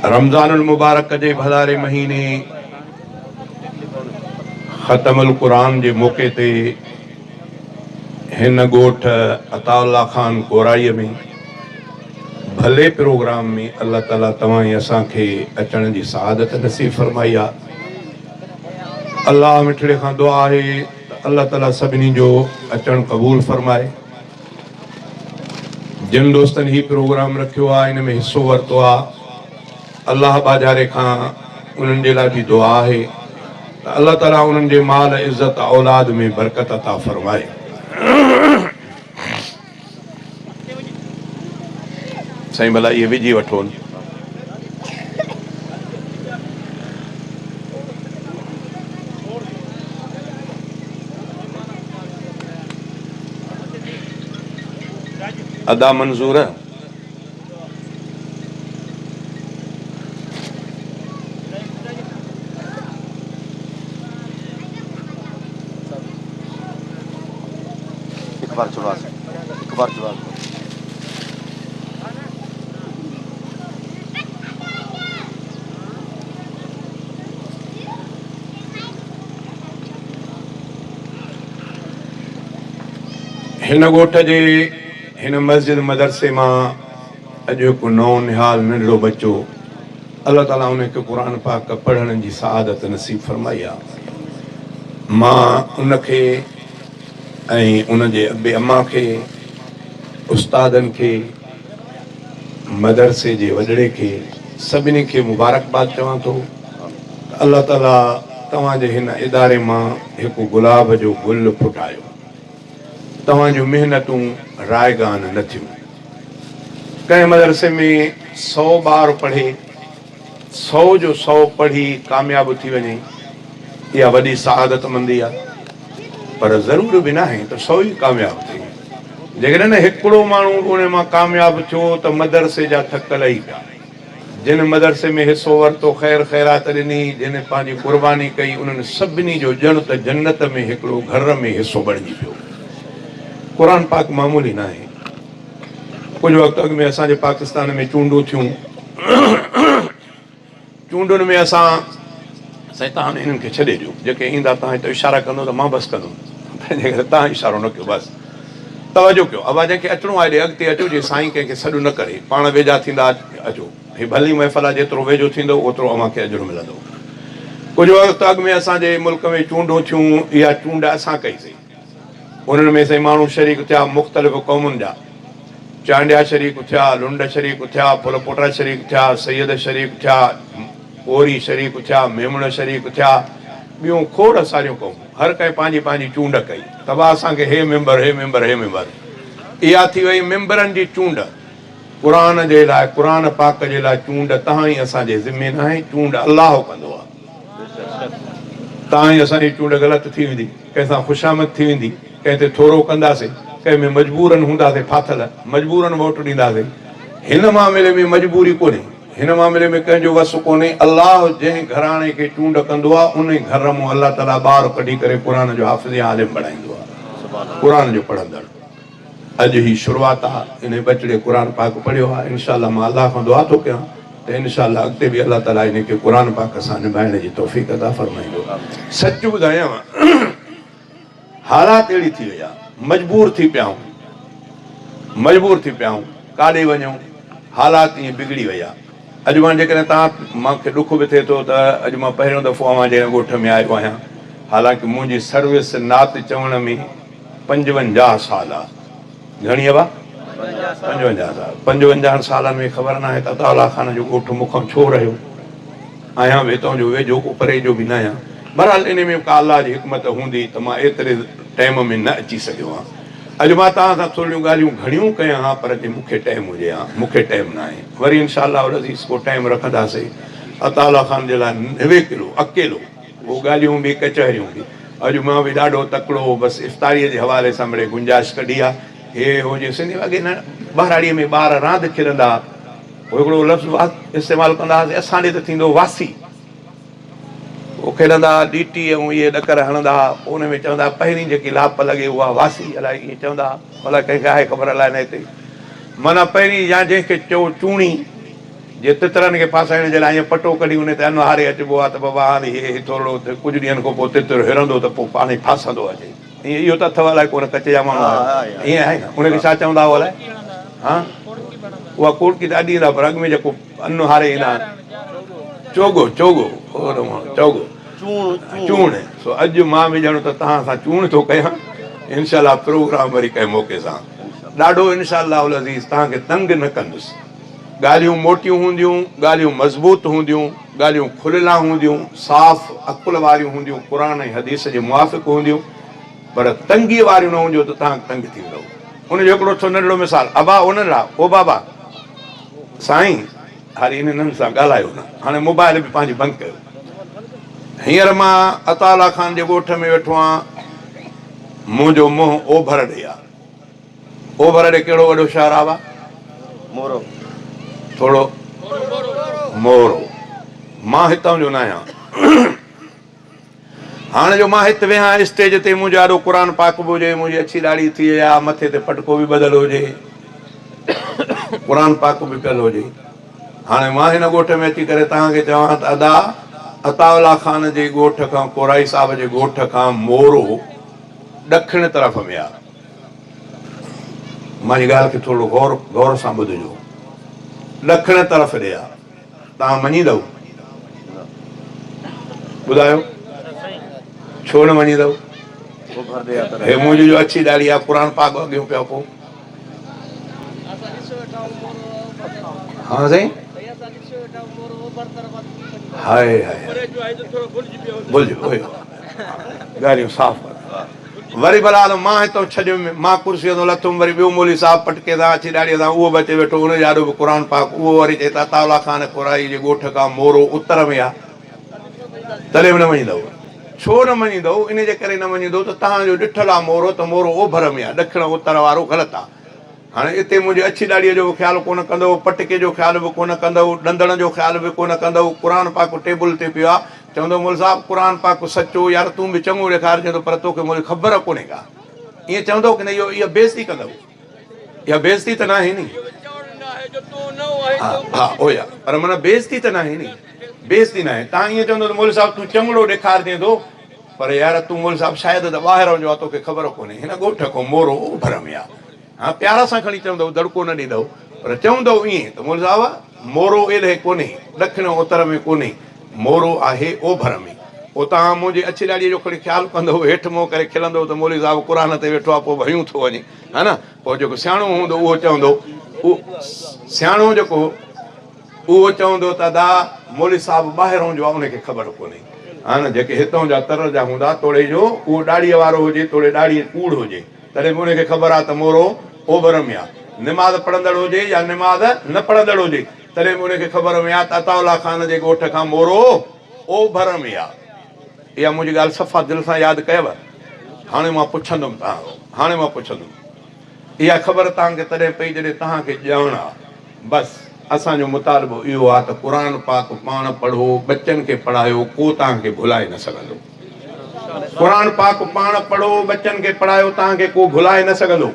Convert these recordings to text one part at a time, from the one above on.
रमज़ानुल मुबारक जे भलारे महीने ख़तमुल क़ुरान जे मौक़े ते हिन ॻोठ अताउल्ला ख़ान कोराईअ में भले प्रोग्राम में अल्लाह ताला तव्हां ऐं असांखे अचण जी सआदत नसीब फरमाई आहे। अल्लाह मिठड़े खां दुआ आहे त अल्लाह ताला सभिनी जो अचणु क़बूल फरमाए। जिन दोस्तनि ही प्रोग्राम रखियो आहे, इन में हिस्सो वरितो आहे, अल्लाह बाजारे खां उन्हनि जे लाइ बि दुआ आहे त अल्लाह ताला उन्हनि जे माल इज़त औलाद में बरकत अता फरमाए। साईं भला इहे विझी वठो। अदा मंजूर है। एक बार चुरा हिन ॻोठ जे हिन मस्जिद मदरसे मां अॼु हिकु नओं निहाल नंढड़ो बच्चो अल्लाह ताला उनखे क़ुरान पाक पढ़ण जी सआदत नसीब फरमाई आहे। मां उनखे ऐं उनजे अबे अम्मा खे, उस्तादनि खे, मदरसे जे वॾड़े खे, सभिनी खे मुबारकबाद चवां थो त अल्लाह ताला तव्हांजे हिन इदारे मां हिकु गुलाब जो गुल फुटायो। तव्हां जूं महिनतूं रायगान न थियूं। कंहिं मदरसे में 100 ॿार पढ़े, 100 जो 100 पढ़ी कामयाब थी वञे, इहा वॾी सआदतमंदी आहे। पर ज़रूर बि न आहे त 100 ई कामयाब थिए। जेकॾहिं न हिकिड़ो माण्हू उन मां कामयाब थियो त मदरसे जा थकल ई पिया। जिन मदरसे में हिसो वरितो, ख़ैर ख़ैरात ॾिनी, जिन पंहिंजी क़ुर्बानी कई, उन्हनि सभिनी जो ॼण त जन्नत में हिकिड़ो घर में हिसो बणिजी पियो। क़ुरान पाक मामूली न आहे। कुझु वक़्तु अॻु में असांजे पाकिस्तान में चूंडूं थियूं। चूंडुनि में असां साईं तव्हां इन्हनि खे छॾे ॾियो, जेके ईंदा तव्हां हिते इशारा कंदो त मां बसि कंदुमि, तंहिंजे करे तव्हां इशारो न कयो, बसि तवजो कयो। अबा जंहिंखे अचिणो आहे अॻिते अचो, जे साईं कंहिंखे सॾु न करे, पाण वेझा थींदा अचो। ही भली महफ़िल आहे, जेतिरो वेझो थींदो ओतिरो अव्हांखे अजर मिलंदो। कुझु वक़्तु अॻु में असांजे मुल्क में चूंडूं थियूं। इहा चूंड असां कईसीं। उन्हनि में साईं माण्हू शरीक थिया मुख़्तलिफ़ क़ौमुनि जा। चांडिया शरीक थिया, लुंड शरीक थिया, फुलपोटा शरीक थिया, सैयद शरीक थिया, ओरी शरीक थिया, मेमण शरीक थिया, ॿियूं खोड़ सारियूं क़ौमूं। हर कंहिं पंहिंजी पंहिंजी चूंड कई। तबा असांखे हे मेंबर, हे मेंबर, हे मेंबर, इहा थी वई मेंबरनि जी चूंड। क़ुरान जे लाइ, क़ुरान पाक जे लाइ चूंड तव्हां ई असांजे ज़िम्मे न आहे। चूंड अलाह कंदो आहे। तव्हां ई असांजी चूंड ग़लति थी वेंदी, कंहिंसां ख़ुशामद थी वेंदी, कंहिं ते थोरो कंदासीं, कंहिं में मजबूरनि हूंदासीं, फाथल मजबूरनि वोट ॾींदासीं। हिन मामले में मजबूरी कोन्हे, हिन मामले में कंहिंजो वस कोन्हे। अलाह जंहिं घराणे खे चूंड कंदो आहे, उन घर मां अलाह ताला ॿार कढी करे क़ुरान जो हाफ़िज़ आलिम बणाईंदो आहे, क़ुरान जो पढ़ंदड़। अॼु ही शुरूआत आहे। इन बचड़े क़ुरान पाक पढ़ियो आहे। इनशाअल्लाह मां अलाह खां दुआ थो कयां त इनशाअल्लाह अॻिते बि अलाह ताला इनखे क़ुरान पाक सां निभाइण जी तौफ़ीक़ अता फरमाईंदो। सच ॿुधायांव, हालात अहिड़ी थी वई आहे, मजबूर थी पिया आहियूं, काॾे वञूं, हालात ईअं बिगड़ी वई आहे। अॼु मां जेकॾहिं तव्हां मूंखे ॾुख बि थिए थो त अॼु मां पहिरियों दफ़ो अवां जहिड़े ॻोठ में आयो आहियां। हालांकि मुंहिंजी सर्विस नात चवण में 55 साल आहे। घणी आहे? 55 साल। 55 सालनि में ख़बर न आहे त अताउल्ला ख़ान जो ॻोठ मूंखां छो रहियो। आहियां वेतो जो वेझो को परे जो बि न आहियां। बहरहाल इन में का अल्लाह जी हिकमत हूंदी त मां एतिरे टाइम में न अची सघियो आहियां। अॼु मां तव्हां सां थोरियूं ॻाल्हियूं घणियूं कयां हा, पर जे मूंखे टाइम हुजे हा, मूंखे टाइम न आहे। वरी इंशाअल्लाह अज़ीज़ को टाइम रखंदासीं अताउल्ला ख़ान जे लाइ निवेकिलो अकेलो, उहो ॻाल्हियूं बि कचहरियूं बि। अॼु मां बि ॾाढो तकिड़ो बसि इफ़्तारीअ जे हवाले सां मिड़े गुंजाइश कढी आहे। हे हुजे सिंधी अॻे न ॿारड़ीअ में ॿार रांदि खेॾंदा, हिकिड़ो लफ़्ज़ इस्तेमालु कंदा हुआसीं, असां ॾे त थींदो वासी। उहो खेॾंदा डीटी ऐं इहे ॾकर हणंदा, उन में चवंदा पहिरीं जेकी लाप लॻे उहा वासी, अलाए ईअं चवंदा। अलाए कंहिंखे आहे ख़बर, अलाए न हिते। माना पहिरीं या जंहिंखे चओ चूणी, जे तितरनि खे फासाइण जे लाइ ईअं पटो कढी उन ते अनु हारे अचिबो आहे त बाबा हाणे हे थोरो कुझु ॾींहंनि खां पोइ तितर हिरंदो त पोइ पाण ई फासंदो अचे ईअं इहो त अथव अलाए कोन कचे जा माण्हू ईअं आहे न उनखे छा चवंदा हुआ अलाए हा उहा कोटकी त अॼु ईंदा पर अॻु में जेको अनु हारे ईंदा चोगो चोगो चोगो चूण सो अॼु मां विझणो त तव्हां सां चूण थो कयां इनशाला प्रोग्राम वरी कंहिं मौक़े सां ॾाढो इनशाला अज़ीज़ तव्हांखे तंग न कंदुसि ॻाल्हियूं मोटियूं हूंदियूं ॻाल्हियूं मज़बूत हूंदियूं ॻाल्हियूं खुलियलु हूंदियूं साफ़ अकुल वारियूं हूंदियूं क़ुर ऐं हदीस जे मुआफ़िक़ हूंदियूं पर तंगीअ वारियूं न हूंदियूं त तव्हां तंग थी वेंदव उनजो हिकिड़ो थो नंढिड़ो मिसाल अबा उन्हनि लाइ ओ बाबा साईं हाणे इन्हनि सां ॻाल्हायो न हाणे मोबाइल बि पंहिंजी बंदि कयो हींअर मां अताला ख़ान जे ॻोठ में वेठो आहियां मुंहिंजो मुंहुं ओभर ॾे आहे ओभर ॾे कहिड़ो वॾो शहर आहे मोरो थोरो मोरो मां हितां जो न आहियां हाणे जो मां हिते वेहां स्टेज ते मुंहिंजो ॾाढो क़ुर पाक बि हुजे मुंहिंजी अछी ॾाढ़ी थी वई आहे मथे ते पटको बि ॿधल हुजे क़ुर पाक बि पियल हुजे हाणे मां हिन ॻोठ में अची करे तव्हांखे चवां त अदा अताउल्ला ख़ान जे ॻोठ खां कोराई साहिब जे ॻोठ खां मोरो ॾखिण तरफ़ में आहे मुंहिंजी ॻाल्हि खे थोरो गौर सां ॿुधिजो ॾखिण तरफ़ ॾे आहे तव्हां मञींदव ॿुधायो छो न मञींदव हे मुंहिंजी जो अछी ॾाढ़ी आहे क़ुर पाक अॻियो पियो पोइ हा साईं हाय हाय भुलिजी वियो ॻाल्हियूं साफ़ वरी भला मां हितां छॾियो मां कुर्सीअ तां लथुमि वरी ॿियो मौली साहिब पटके सां अची ॾाढ़ीअ सां उहो बि अचे वेठो उन ॾाढो बि क़ुर पाक उहो वरी चए था तावला ख़ान क़ुराई जे ॻोठ खां मोरो उत्तर में आहे तॾहिं बि न मञींदव छो न मञींदव इन जे करे न मञींदव त तव्हांजो ॾिठल आहे मोरो त मोरो ओभर में आहे ॾखिण उत्तर वारो ग़लति आहे हाणे हिते मुंहिंजी अछी ॾाढ़ीअ जो बि ख़्यालु कोन कंदव पटके जो ख़्यालु बि कोन कंदव ॾंदण जो ख़्यालु बि कोन कंदव क़ुर पाक टेबल ते पियो आहे चवंदव मोल साहिबु क़ुर पाक सचो यार तूं बि चङो ॾेखारिजे थो पर तोखे मुंहिंजी ख़बर कोन्हे का ईअं चवंदव की न इहा बेइज़ती कंदव इहा बेइज़ती त न आहे नी हा ओया पर माना बेइज़ती त न आहे नी बेइज़ती न आहे तव्हां ईअं चवंदव त मोल साहिबु तूं चङड़ो ॾेखारिजे थो पर यार तूं मोल साहिबु शायदि त ॿाहिरि जो आहे तोखे ख़बर कोन्हे हिन ॻोठ खां मोरो ओभर में आहे हा प्यार सां खणी चवंदव दड़को न ॾींदव पर चवंदव ईअं त मोल साहिबु मोरो एॾे कोन्हे ॾखिण उत्तर में कोन्हे मोरो आहे ओभर में पोइ तव्हां मुंहिंजी अछी ॾाढ़ीअ जो खणी ख़्यालु कंदव हेठि मुंहुं करे खिलंदव त मौलवी साहिबु क़ुर ते वेठो आहे पोइ भयूं थो वञे हा न पोइ जेको सियाणो हूंदो उहो चवंदो सियाणो जेको उहो चवंदो त दा मौलवी साहिबु ॿाहिरों जो आहे उनखे ख़बर कोन्हे हा न जेके हितां जा तर जा हूंदा तोड़े जो उहो ॾाढ़ीअ वारो हुजे तोड़े ॾाढ़ी कूड़ हुजे तॾहिं बि उनखे ख़बर आहे त मोरो ओभर में आहे निमाज़ पढ़ंदड़ हुजे या निमाज़ न पढ़ंदड़ हुजे तॾहिं बि उनखे ख़बर में आहे त अताउल्ला ख़ान जे ॻोठ खां मोरो ओभर में आहे इहा मुंहिंजी ॻाल्हि सफ़ा दिलि सां यादि कयव हाणे मां पुछंदुमि इहा ख़बर तव्हांखे तॾहिं पई जॾहिं तव्हांखे ॼाण आहे बसि असांजो मुतालबो इहो आहे त क़ुर पाक पाण पढ़ो बच्चनि खे पढ़ायो को तव्हांखे भुलाए न सघंदो क़ुर पाक पाण पढ़ो बच्चनि खे पढ़ायो तव्हांखे को भुलाए न सघंदो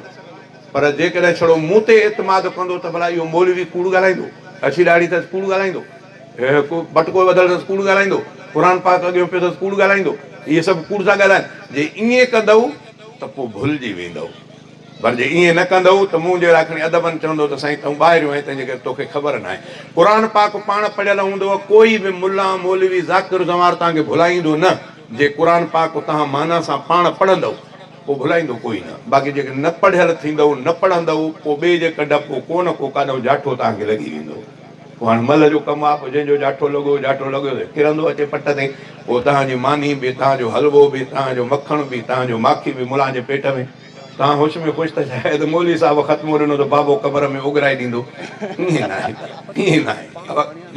पर जेकॾहिं छड़ो मूं ते एतमाद कंदो त भला इहो मौलवी कूड़ ॻाल्हाईंदो अछी ॾाढ़ी अथसि कूड़ ॻाल्हाईंदो बटको ॿधल अथसि कूड़ ॻाल्हाईंदो क़ुर पाक अॻियो पियो अथसि कूड़ ॻाल्हाईंदो इहे सभु कूड़ था ॻाल्हाइनि जे ईअं कंदव त पोइ भुलिजी वेंदव पर जे ईअं न कंदव त मूं जे लाइ खणी अदबनि चवंदव त साईं तूं ॿाहिरियों आहीं तंहिंजे करे तोखे ख़बर न आहे क़ुर पाक पाण पढ़ियल हूंदव कोई बि मुला मौलवी ज़ाकिर ज़मार तव्हांखे भुलाईंदो न जे क़ुर पाक तव्हां माना सां पाण पढ़ंदव पोइ भुलाईंदो कोई न बाक़ी जेके न पढ़ियल थींदव न पढ़ंदव पोइ ॿिए जे कढ पोइ को न को काॾो जाठो तव्हांखे लॻी वेंदो पोइ हाणे मल जो कमु आहे पोइ जंहिंजो जाठो लॻो त किरंदो अचे पट ते पोइ तव्हांजी मानी बि तव्हांजो हलवो बि तव्हांजो मखण बि तव्हांजो माखी बि मुला जे पेट में तव्हां होश में ख़ुशि त शायदि मौलवी साहिबु ख़तमो ॾिनो त बाबो क़बर में उघराए ॾींदो ईअं न आहे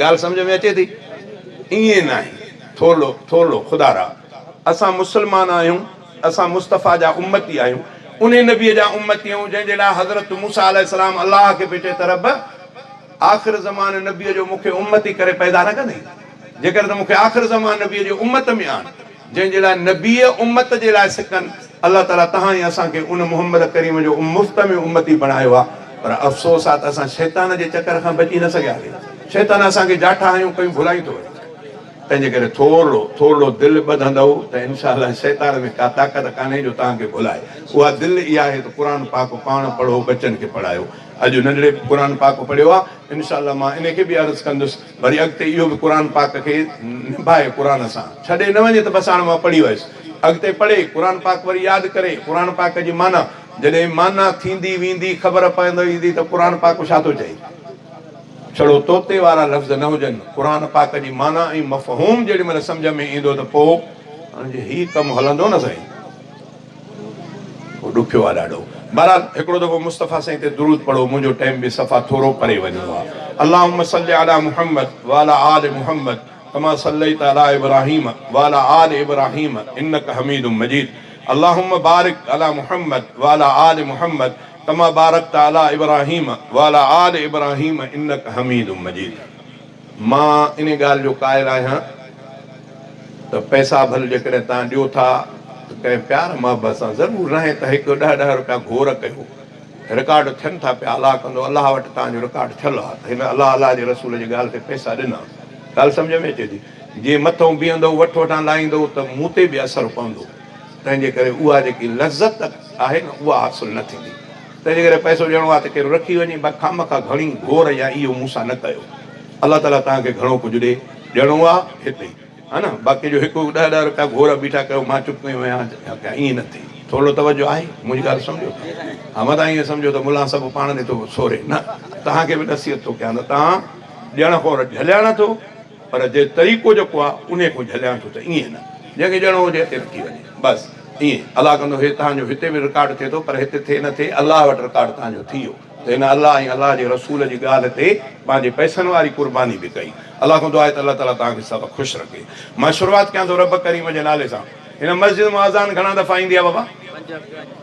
ॻाल्हि सम्झ में अचे थी ईअं न आहे थोरो ख़ुदा असां मुस्लमान आहियूं असां मुस्तफ़ा जा उम्मती आहियूं उन नबीअ जा उम्मती आहियूं जंहिंजे लाइ हज़रत मूसा अलैहिस्सलाम अलाह खे पई चए तरफ़ आख़िर ज़माने नबीअ जो मूंखे उम्मती करे पैदा न कंदे जेकर त मूंखे आख़िर ज़माने नबीअ जो उम्मत में आन जंहिंजे लाइ नबीअ उम्मत जे लाइ सिकनि अलाह ताला तव्हां ई असांखे उन मुहम्मद करीम जो मुफ़्त में उम्मती बणायो आहे पर अफ़सोस आहे त असां शैतान जे चकर खां बची न सघियासीं शैतान असांखे जाठा आहियूं कयूं भुलायूं थो वञे। तंहिंजे करे थोरो थोरो दिलि ॿधंदव त इनशा शैतान में का ताक़त कान्हे जो तव्हांखे भुलाए। उहा दिलि इहा आहे त क़ुर पाक पाण पढ़ो, बचनि खे पढ़ायो। अॼु नंढड़े क़ुर पाक पढ़ियो आहे, इनशा मां इनखे बि अर्ज़ु कंदुसि वरी अॻिते इहो बि क़ुर पाक खे निभाए क़ुर सां, छॾे न वञे त बसि हाणे मां पढ़ी वियुसि, अॻिते पढ़े क़ुर पाक वरी यादि करे क़ुर पाक जी माना, जॾहिं माना थींदी वेंदी ख़बर पवंदो ईंदी त क़ुर पाक छा थो चए। छड़ो तोते वारा लफ़्ज़ न हुजनि, क़ुर पाक जी माना ऐं मफ़हूम जेॾी महिल सम्झ में ईंदो त पोइ हाणे हीउ कमु हलंदो न साईं, पोइ ॾुखियो आहे ॾाढो। बहरहाल हिकिड़ो दफ़ो मुस्तफ़ा साईं ते दुरूद पढ़ो, मुंहिंजो टाइम बि सफ़ा थोरो परे वञिणो आहे। अल्लाहुम्म सल्लि अला मुहम्मद व अला आल मुहम्मद कमा सल्लैता अला इब्राहीम व अला आल इब्राहीम इन्नका हमीदुम मजीद। अल्लाहुम्म बारिक अला मुहम्मद व अला आल मुहम्मद कमा बारकता अला इब्राहीम व अला आल इब्राहीम इन्नका हमीदुम मजीद। मां इन ॻाल्हि जो क़ाइल आहियां त पैसा भले जेकॾहिं तव्हां ॾियो था त कंहिं प्यार मोहबत सां, ज़रूरु न आहे त हिकु 10-10 रुपया घोर कयो, रिकॉर्ड थियनि था पिया, अलाह कंदो, अलाह वटि तव्हांजो रिकॉर्ड थियल आहे त हिन अलाह जे रसूल जी ॻाल्हि ते पैसा ॾिना। ॻाल्हि सम्झ में अचे थी? जीअं मथां बीहंदो वठि वठां लाहींदो त मूं ते बि असरु पवंदो, तंहिंजे करे उहा जेकी लज़त आहे न उहा हासिलु न थींदी। तंहिंजे करे पैसो ॾियणो आहे त केरु रखी वञे, खामखा घणी घोर या इहो मूंसां न कयो। अलाह ताला तव्हांखे घणो कुझु ॾे, ॾियणो आहे हिते हा न, बाक़ी जो हिकु 10-10 रुपया घोर बीठा कयो, मां चुप कयो आहियां, ईअं न थिए। थोरो तवजो आहे, मुंहिंजी ॻाल्हि सम्झो। हा, मां तव्हां ईअं सम्झो त मुला सभु पाण ॾे थो सोरे, न, तव्हांखे बि नसीहत थो कयां त तव्हां ॾियण खां झलिया नथो, पर जे तरीक़ो जेको आहे उन खां झलिया थो, त ईअं न, जंहिंखे ॾियणो हुजे हिते रखी वञे बसि ईअं। अलाह कंदो हे तव्हांजो हिते बि रिकॉर्ड थिए थो, पर हिते थिए न थिए, अलाह वटि रिकॉर्ड तव्हांजो थी वियो। त हिन अलाह ऐं अलाह जे रसूल जी ॻाल्हि ते पंहिंजे पैसनि वारी कुर्बानी बि कई। अलाह खां दुआ आहे त अलाह ताला तव्हांखे सभु ख़ुशि रखे। मां शुरूआति कयां थो रब करीम जे नाले सां। हिन मस्जिद में अज़ान घणा दफ़ा ईंदी आहे बाबा?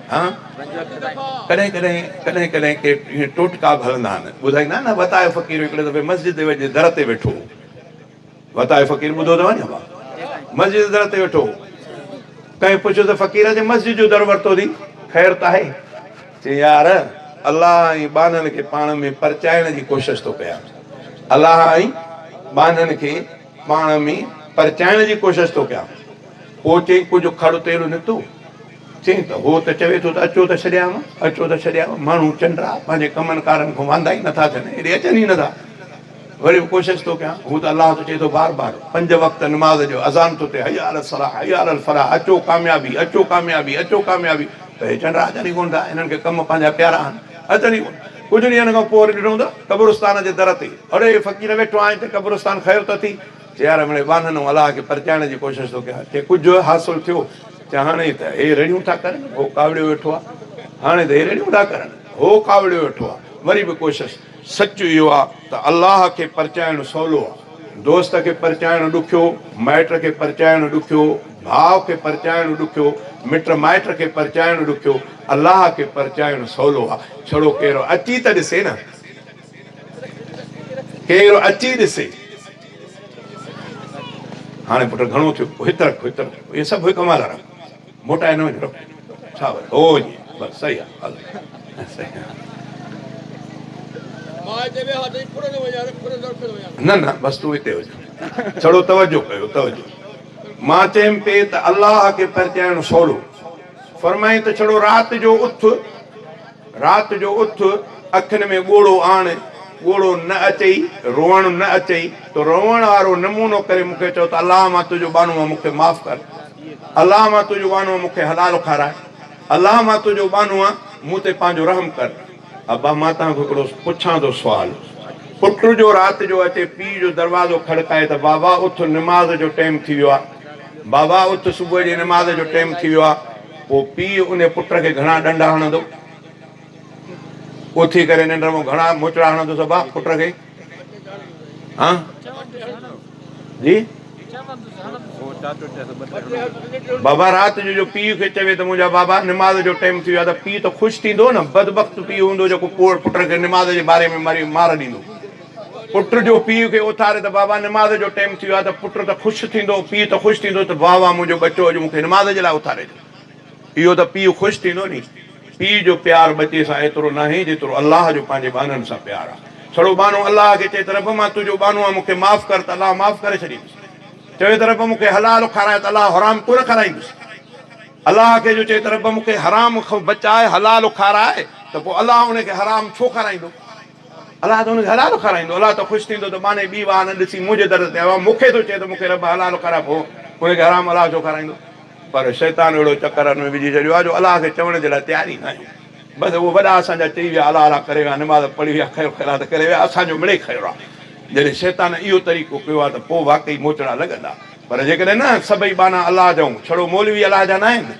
हा, कॾहिं कॾहिं कॾहिं कॾहिं के टोटका बि हलंदा आहिनि, ॿुधाईंदा न, वतायो फ़क़ीर हिकिड़े दफ़े मस्जिद जे दर ते वेठो, वतायो फ़क़ीर ॿुधो अथव न बाबा? मस्जिद जे दर ते वेठो, कंहिं पुछियो त फ़क़ीर जे मस्जिद जो दर वरितो अथई, ख़ैर त आहे? चई यार अलाह ऐं ॿाननि खे पाण में परचाइण जी कोशिशि थो कयां, अलाह ऐं ॿाननि खे पाण में परचाइण जी कोशिशि थो कयां। पोइ चई कुझु खड़ु तेल निकितो, चई त हो त चवे थो त अचो त छॾियांव, अचो त छॾियांव। माण्हू चंडा पंहिंजे कमनि कारनि खां वांदा ई नथा थियनि, हेॾे अचनि ई नथा। वरी बि कोशिशि थो कयां, हू त अलाह तो चए थो बार बार 5 वक़्त निमाज़ जो अज़ान थो थिए, हया अल सलाह हया अल फलाह, अचो कामयाबी, अचो कामयाबी, अचो कामयाबी। त हे चंडा अचनि ई कोन था, हिननि खे कम पंहिंजा प्यारा आहिनि, अचनि ई कोन। कुझु ॾींहंनि खां पोइ वरी ॾिठो त क़ब्रिस्तान जे दर ते, अड़े फ़क़ीर वेठो आहे त क़ब्रिस्तान ख़ैर त थी। चए यार मिड़े ॿाननि अलाह खे परचाइण जी कोशिशि थो कयां, चए कुझु हासिलु थियो? चए हाणे त हे रेड़ियूं था करनि, हो कावड़ियो वेठो आहे, हाणे त हे रेड़ियूं था करनि, हो कावड़ियो वेठो आहे। वरी बि कोशिशि। सच इहो आहे त अलाह खे परचाइणु सवलो आहे, दोस्त खे परचाइणु ॾुखियो, माइट खे परचाइणु ॾुखियो, भाउ खे परचाइणु ॾुखियो, मिट माइट खे परचाइणु ॾुखियो, अलाह खे परचाइणु सवलो आहे। छड़ो केरु अची त ॾिसे न, केरु अची ॾिसे। हाणे पुट घणो थियो, हितर हितर इहे सभु हिकु माल रख, मोटाए न वञो, छा वरी हो ईअं बसि सही आहे, हल सही आहे। न न बसि तूं हिते हुजे, छड़ो तवजो कयो, तवजो। मां चयमि पे त अलाह खे परचाइणु सवलो, फरमाई त छड़ो राति जो उथ, राति जो उथ, अखियुनि में ॻोड़ो आण, ॻोड़ो न अचई, रोअणु न अचई, त रोअण वारो नमूनो करे मूंखे चओ त अलाह मां तुंहिंजो बानो आहे मूंखे माफ़ु कर, अलाह मां तुंहिंजो बानो आहे मूंखे हलाल खाराए, अलाह मां तुंहिंजो बानो आहे मूं ते पंहिंजो रहम कर। अबा मां तव्हांखे हिकिड़ो पुछां थो सुवालु, पुट जो राति जो अचे पीउ जो दरवाज़ो खड़काए त बाबा उथ निमाज़ जो टाइम थी वियो आहे, बाबा उथ सुबुह जी निमाज़ जो टाइम थी वियो आहे, पोइ पीउ उन पुट खे घणा डंडा हणंदो, उथी करे निंड मां घणा मोचड़ा हणंदो सबा पुट खे? हा जी बाबा राति जो पीउ खे चवे त मुंहिंजा बाबा निमाज़ जो टाइम थी वियो आहे, त पीउ त ख़ुशि थींदो न, बदबख़्त पीउ हूंदो जेको पुट खे निमाज़ जे बारे में मार ॾींदो। पुट जो पीउ खे उथारे त बाबा निमाज़ जो टाइम थी वियो आहे, त पुट त ख़ुशि थींदो, पीउ त ख़ुशि थींदो त वाह वाह मुंहिंजो बचो अॼु मूंखे निमाज़ जे लाइ उथारे थो। इहो त पीउ ख़ुशि थींदो नी। पीउ जो प्यारु बचे सां एतिरो न आहे जेतिरो अलाह जो पंहिंजे ॿारनि सां प्यारु आहे। छड़ो बानो अल्लाह खे चए त रब मां तुंहिंजो बानो आहे मूंखे माफ़ कर त अल्लाह माफ़ करे छॾींदुसि। चवे त रब मूंखे हलाल खाराए त अल्लाह हराम कोन खाराईंदुसि। अल्लाह खे जो चए त रब मूंखे हराम खां बचाए हलाल खाराए त पोइ अल्लाह उनखे हराम छो खाराईंदो? अल्लाह त हुनखे हलाल खाराईंदो। अल्लाह त ख़ुशि थींदो त माने ॿी वाह न ॾिसी मुंहिंजे दर ते आयो आहे, मूंखे थो चए त मूंखे रब हलाल खाराए, पोइ उनखे हराम अल्लाह छो खाराईंदो? पर शैतान अहिड़ो चकरनि में विझी छॾियो आहे जो अल्लाह खे चवण जे लाइ तयार ई न आहियूं। बसि उहो वॾा असांजा चई विया अला अला करे विया, निमाज़ पढ़ी विया, ख़ैरु ख़ैरात करे विया, असांजो मिड़े खयो आहे। जॾहिं शैतान इहो तरीक़ो कयो आहे त पोइ वाक़ई मोचड़ा लॻंदा। पर जेकॾहिं न सभई बाना अलाह जा, छड़ो मौलवी अलाह जा न आहिनि,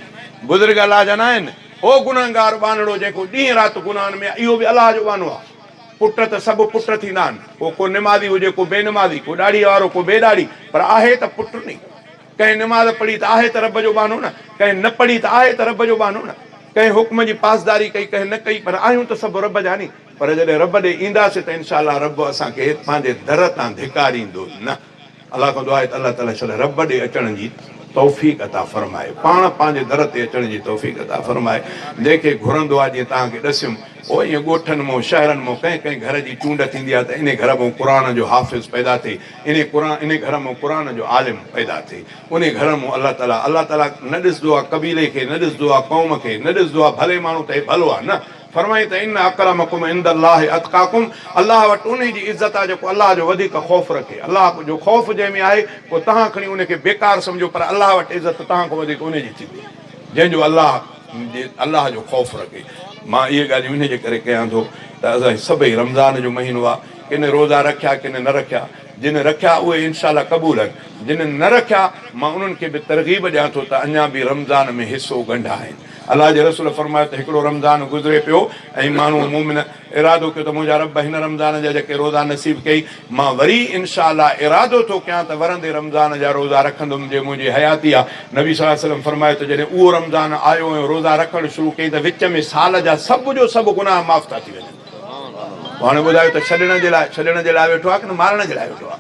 बुज़ुर्ग अलाह जा न आहिनि, ओ गुनहगार बानड़ो जेको ॾींहुं राति गुनाहनि में, इहो बि अलाह जो बानो आहे। पुट त सभु पुट थींदा आहिनि, को निमाज़ी हुजे, को बेनिमाज़ी, को ॾाढ़ी वारो, को बेॾाढ़ी, पर आहे त पुट नी। कंहिं निमाज़ पढ़ी त आहे त रब जो बानो न, कंहिं न पढ़ी त आहे त रब जो बानो न, कंहिं हुक्म जी पासदारी कई कंहिं न कई, पर आहियूं त सभु रब जा नी। पर जॾहिं रब ॾे ईंदासीं त इनशा अलाह रब असांखे पंहिंजे दर तां धिकारींदो न। अलाह खां दुआ आहे त अलाह ताला छल रब ॾे अचण जी तौफ़ीक़ अता फरमाए, पाण पंहिंजे दर ते अचण जी तौफ़ीक़ अता फरमाए। जंहिंखे घुरंदो आहे, जीअं तव्हांखे ॾसियुमि, उहो ईअं ॻोठनि मां शहरनि मां कंहिं कंहिं घर जी चूंड थींदी आहे त इन घर मां क़ुर जो हाफ़िज़ पैदा थिए, इन घर मां क़ुर जो आलिम पैदा थिए, उन घर मां अलाह ताला न ॾिसंदो आहे कबीले खे, न ॾिसंदो आहे क़ौम खे, न ॾिसंदो आहे भले माण्हू त हे भलो आहे, न फरमाई त इन अकरमकुम इंदल्लाहि अतकाकुम, अल्लाह वटि उन जी इज़त आहे जेको अल्लाह जो वधीक ख़ौफ़ रखे। अल्लाह जो ख़ौफ़ जंहिंमें आहे पोइ तव्हां खणी उनखे बेकार सम्झो, पर अल्लाह वटि इज़त तव्हां खां वधीक उनजी थींदी, जंहिंजो अल्लाह जो ख़ौफ़ रखे। मां इहे ॻाल्हियूं इन जे करे कयां थो त असां सभई रमज़ान जो महीनो आहे, किन रोज़ा रखिया किन न रखिया, जिन रखिया उहे इनशा अल्लाह क़बूल आहिनि, जिन न रखिया मां उन्हनि खे बि तरग़ीब ॾियां थो त अञा बि रमज़ान में हिसो ॻंढा आहिनि। अलाह जे रसूल फरमायो त हिकिड़ो रमज़ान गुज़रे पियो ऐं माण्हू मोमिन इरादो कयो त मुंहिंजा रब हिन रमज़ान जा जेके रोज़ा नसीब कई, मां वरी इनशा अल्लाह इरादो थो कयां त वरंदे रमज़ान जा रोज़ा रखंदुमि जे मुंहिंजी हयाती आहे। नबी सल्लल्लाहु अलैहि वसल्लम फरमायो त जॾहिं उहो रमज़ान आयो ऐं रोज़ा रखणु शुरू कई त विच में साल जा सभु जो सभु गुनाह माफ़ था थी वञनि। हाणे ॿुधायो त छॾण जे लाइ वेठो आहे कि न मारण जे लाइ वेठो आहे?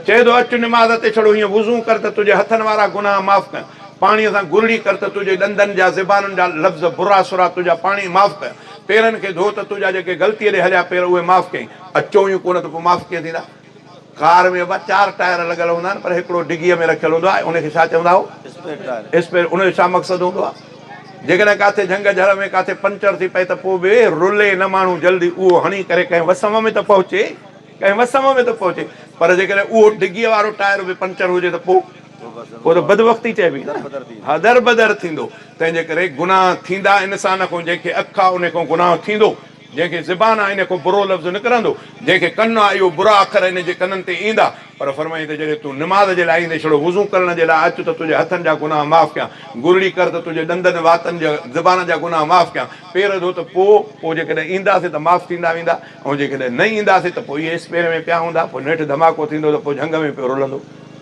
चए थो अचु निमाज़ ते छड़ो हीअं वुज़ू कर त तुंहिंजे हथनि वारा गुनाह माफ़ कयां, पाणीअ सां गुरड़ी कर त तुंहिंजे ॾंदनि जा ज़बानुनि जा लफ़्ज़ बुरा सुरा तुंहिंजा पाणी माफ़ कयां, पेरनि खे धो त तुंहिंजा जेके ग़लतीअ ॾे हलिया पेर उहे माफ़ कयईं। अचो ई कोन त पोइ माफ़ कीअं थींदा? कार में 4 टायर लॻल हूंदा आहिनि, पर हिकिड़ो डिघीअ में रखियलु हूंदो आहे, उनखे छा चवंदा हो? स्पेयर। उनजो छा मक़सदु हूंदो आहे? जेकॾहिं किथे झंग झर में किथे पंचर थी पए त पोइ बि रुले न माण्हू जल्दी, उहो हणी करे कंहिं वसम में त पहुचे, कंहिं वसम में त पहुचे। पर जेकॾहिं उहो डिघीअ वारो टायर बि पंचर हुजे त पोइ त बदबख़्ती चइबी न, हा, दर बदर थींदो। तंहिंजे करे गुनाह थींदा इंसान खां, जंहिंखे अखि आहे उन खां गुनाह थींदो, जंहिंखे ज़बान आहे इन खां बुरो लफ़्ज़ निकिरंदो, जंहिंखे कन आहे इहो बुरा अखर इन जे कननि ते ईंदा। पर फरमाई त जॾहिं तूं निमाज़ जे लाइ ईंदे छड़ो वुज़ू करण जे लाइ अचु त तुंहिंजे हथनि जा गुनाह माफ़ कयां, गुरड़ी कर त तुंहिंजे ॾंदनि वातनि जा ज़बान जा गुनाह माफ़ कयां, पेर धो त पोइ जेकॾहिं ईंदासीं त माफ़ थींदा वेंदा, ऐं जेकॾहिं न ईंदासीं त पोइ इहे स्पेर में पिया हूंदा, पोइ नेठि धमाको थींदो त पोइ झंग में पियो रुलंदो,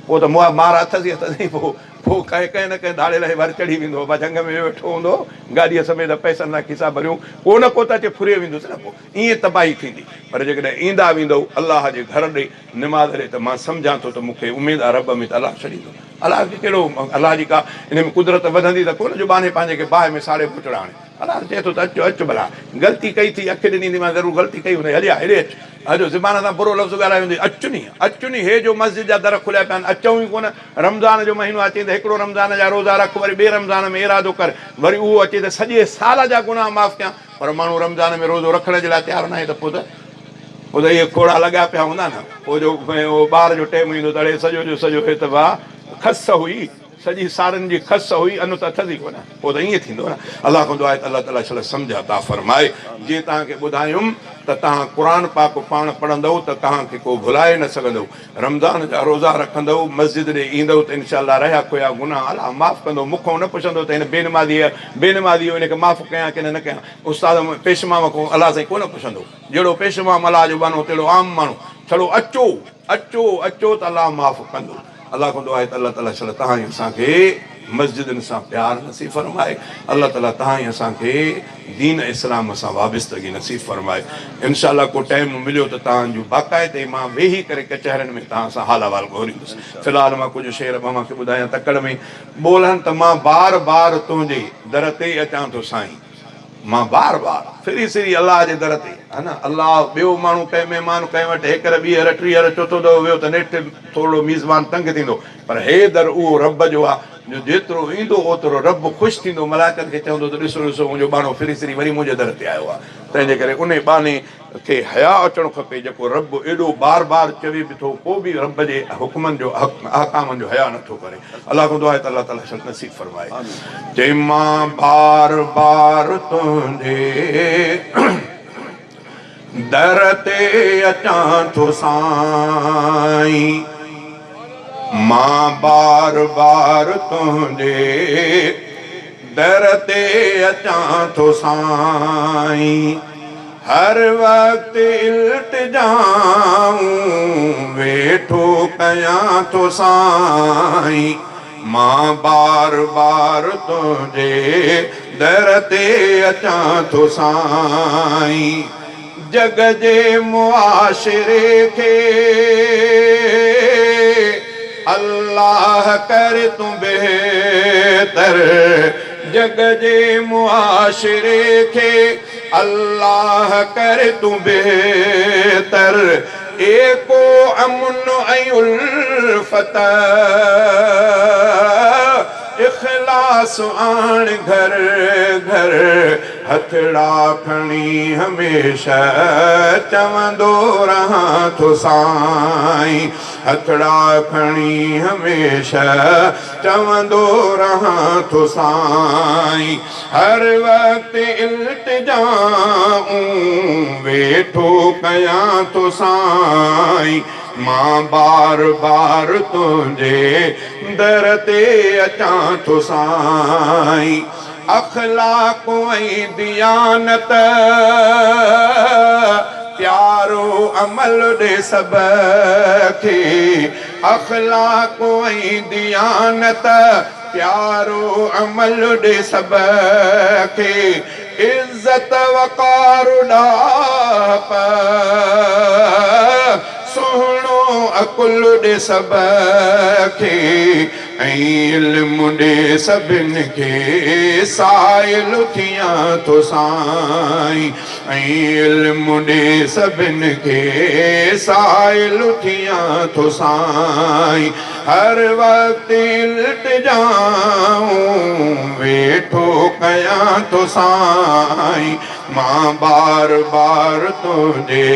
पोइ त मार अथसि अथसि, पोइ कंहिं न कंहिं धाड़े लाइ वर चढ़ी वेंदो, झंग में वेठो हूंदो, गाॾीअ समेत पैसनि लाइ खिसा भरियूं, को न को त अचे फुरे वेंदुसि न, पोइ ईअं तबाही थींदी। पर जेकॾहिं ईंदा वेंदो अलाह जे घर ॾे निमाज़ ॾे त मां सम्झां थो त मूंखे उमेदु आहे रब में त अलाह छॾींदो। अलाह खे कहिड़ो, अलाह जी का इन में कुदरत वधंदी त कोन जो बाने पंहिंजे खे बाहि में साड़े पुटड़ा हाणे। अलाह चए थो त अचो अचु भला, ग़लती कई थी अखि ॾिनी मां ज़रूरु ग़लती कई हुन हलिया हेॾे अचु, अचो ज़बान सां बुरो लफ़्ज़ ॻाल्हाए वेंदी, अचु नी हे जो मस्जिद जा दर खुलिया पिया आहिनि, अचूं ई कोन। रमज़ान जो महीनो अचे त हिकिड़ो रमज़ान जा रोज़ा रख, वरी ॿिए रमज़ान में इरादो कर, वरी उहो अचे त सॼे साल जा गुनाह माफ़ कयां। पर माण्हू रमज़ान में रोज़ो रखण जे लाइ तयारु न आहे त पोइ त इहे खोड़ा लॻा पिया हूंदा न, पोइ जो ॿार जो टाइम ईंदो त सॼो जो सॼो हे त वाह खस हुई, सॼी सारनि जी खस हुई, अनु त अथसि ई कोन, पोइ त ईअं थींदो न। अलाह खां दुआ आहे त अलाह ताला छल सम्झ अता फरमाए। जीअं तव्हांखे ॿुधायुमि त तव्हां क़ुर पाक पाण पढ़ंदव त तव्हांखे को भुलाए न सघंदव, रमज़ान जा रोज़ा रखंदव, मस्जिद ॾे ईंदव त इनशा अलाह रहिया खोया गुनाह अलाह माफ़ कंदो। मूंखां न पुछंदो त हिन बेनमाज़ी हिनखे माफ़ कयां की न कयां, उस्ताद पेशमाम खां अलाह साईं कोन पुछंदो, जहिड़ो पेशमाम अलाह जो बानो तहिड़ो आम माण्हू, छड़ो अचो अचो अचो त अलाह माफ़ कंदो। अलाह खां दुआ आहे त अलाह ताला छल तव्हां ई असांखे मस्जिदनि सां प्यारु नसीब फरमाए, अलाह ताला तव्हां ई असांखे दीन इस्लाम सां वाबिस्तगी नसीब फरमाए। इनशा अलाह को टाइम मिलियो त तव्हांजो बाक़ाइदे मां वेही करे कचहरनि में तव्हां सां हाल अहिवाल ॻोल्हींदुसि। फ़िलहालु मां कुझु शेर खे ॿुधायां तकड़ में ॿोलनि त मां बार बार तुंहिंजे दर ते अचां थो साईं, मां बार बार फिरी सिरी अल्लाह जे दर ते है न अल्लाह ॿियो माण्हू कंहिं महिमान कंहिं वटि हेकर ॿीहर टीहर चोथों दफ़ो वियो त नेठि थोरो मीज़बान तंग थींदो पर हे दर उहो रब जो आहे जो जेतिरो ईंदो ओतिरो रब ख़ुशि थींदो मलाइकनि खे चवंदो त ॾिसो ॾिसो मुंहिंजो बानो फिरी सिरी वरी मुंहिंजे दर ते आयो आहे तंहिंजे करे उन बाने खे हया अचणु खपे जेको रब एॾो बार बार चवे बि थो पोइ बि रब जे हुकमनि जो अहकामनि जो हया नथो करे अलाह खां दुआ आहे त अलाह ताला नसीब फरमाए चई मां बार बार तुंहिंजे दर ते अचां थो साईं मां बार बार तुंहिंजे दर ते अचां थो साईं हर वक्त इल्तिजाऊं वेठो कयां थो साईं मां बार बार तुंहिंजे दर ते अचां थो साईं जग जे मुआशिरे खे अल्लाह कर तूं बेहतर जग जे मुआशिरे खे अल्लाह कर तूं बेहतर एको अमन ऐं उल्फत इखलास आण घर घर हथड़ा खणी हमेशा चवंदो रहां थो साईं हथड़ा खणी हमेशा चवंदो रहां थो साईं हर वक्त इल्तिजाऊं वेठो कयां थो साईं मां बार बार तुंहिंजे दर ते अचां थो साईं अखलाक ऐं दियानत प्यारो अमल ॾे सभ खे अखलाक ऐं दियानत प्यारो अमल ॾे सभ खे इज़त वक़ार ॾाप सुहिणो अकुल ॾे सभ खे ऐं इल्म ॾे सभिनि खे साइल थियां थो साईं ऐं इल्म ॾे सभिनि खे साइल थियां थो साईं हर वक्त इल्तिजाऊं वेठो कयां थो साईं मां बार बार तुंहिंजे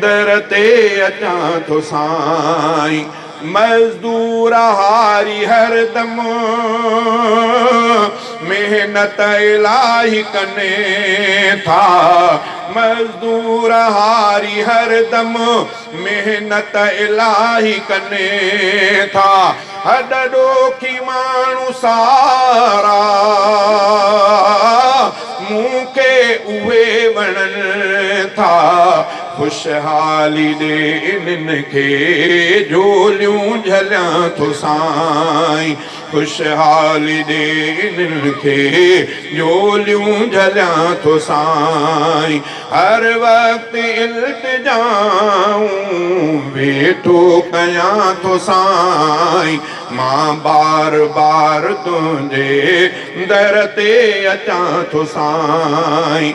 दर ते अचां थो साईं मज़दूर हारी हरदम मेहनत इलाही कने था मज़दूर हारी हरदम मेहनत इलाही कने था हॾ ॾोखी माण्हू सारा मूंखे उहे वणनि था खुशहाली ॾे इन्हनि खे झोलियूं झलियां थो साईं खुशहाली ॾे इन्हनि खे झोलियूं झलियां थो साईं हर वक्त इल्तिजाऊं वेठो कयां थो साईं मां बार बार तुंहिंजे दर ते अचां थो साईं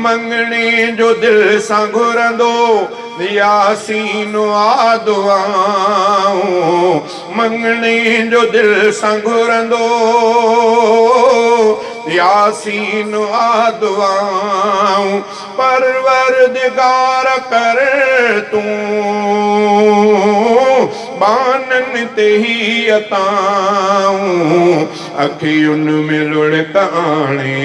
मंगणे जो दिलि सां घुरंदो यासीन आ दुआऊं मंगणे जो दिलि सां घुरंदो यासीन आ दुआऊं परवरदिगार कर तूं बाननि ते ही अताऊं अखियुनि में लुढ़क आणे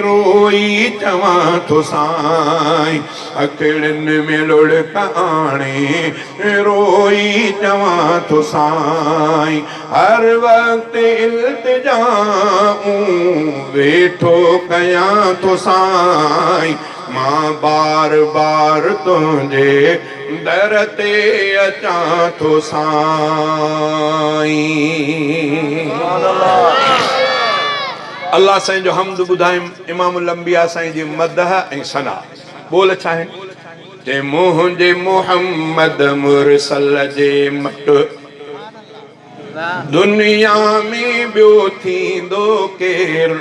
रोई चवां थो साईं अखियुनि में लुढ़क आणे रोई चवां थो साईं हर वक्त इल्तिजाऊं वेठो कयां थो साईं मां बार बार तुंहिंजे दर ते अचां थो साईं अल्लाह साईं जो हमद ॿुधायूं इमामुल अंबिया साईं जी मदह ऐं सना बोल छा आहिनि जे मुंहिंजे मुहम्मद मुरसल जे मट दुनिया में ॿियो थींदो केरु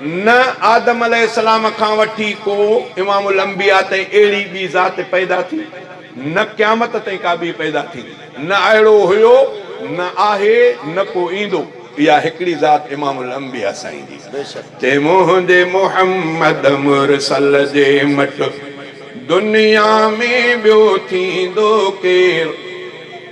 न आदम अलैहिस्सलाम खां वठी को इमामुल अंबिया ताईं अहिड़ी ॿी ज़ात पैदा थी, न क़यामत ताईं का ॿी पैदा थी, न अहिड़ो हुयो न आहे न को ईंदो। इहा हिकिड़ी ज़ात इमामुल अंबिया साईं जी। ते मुंहिंजे मुहम्मद मुरसल जे मट दुनिया में ॿियो थींदो केरु,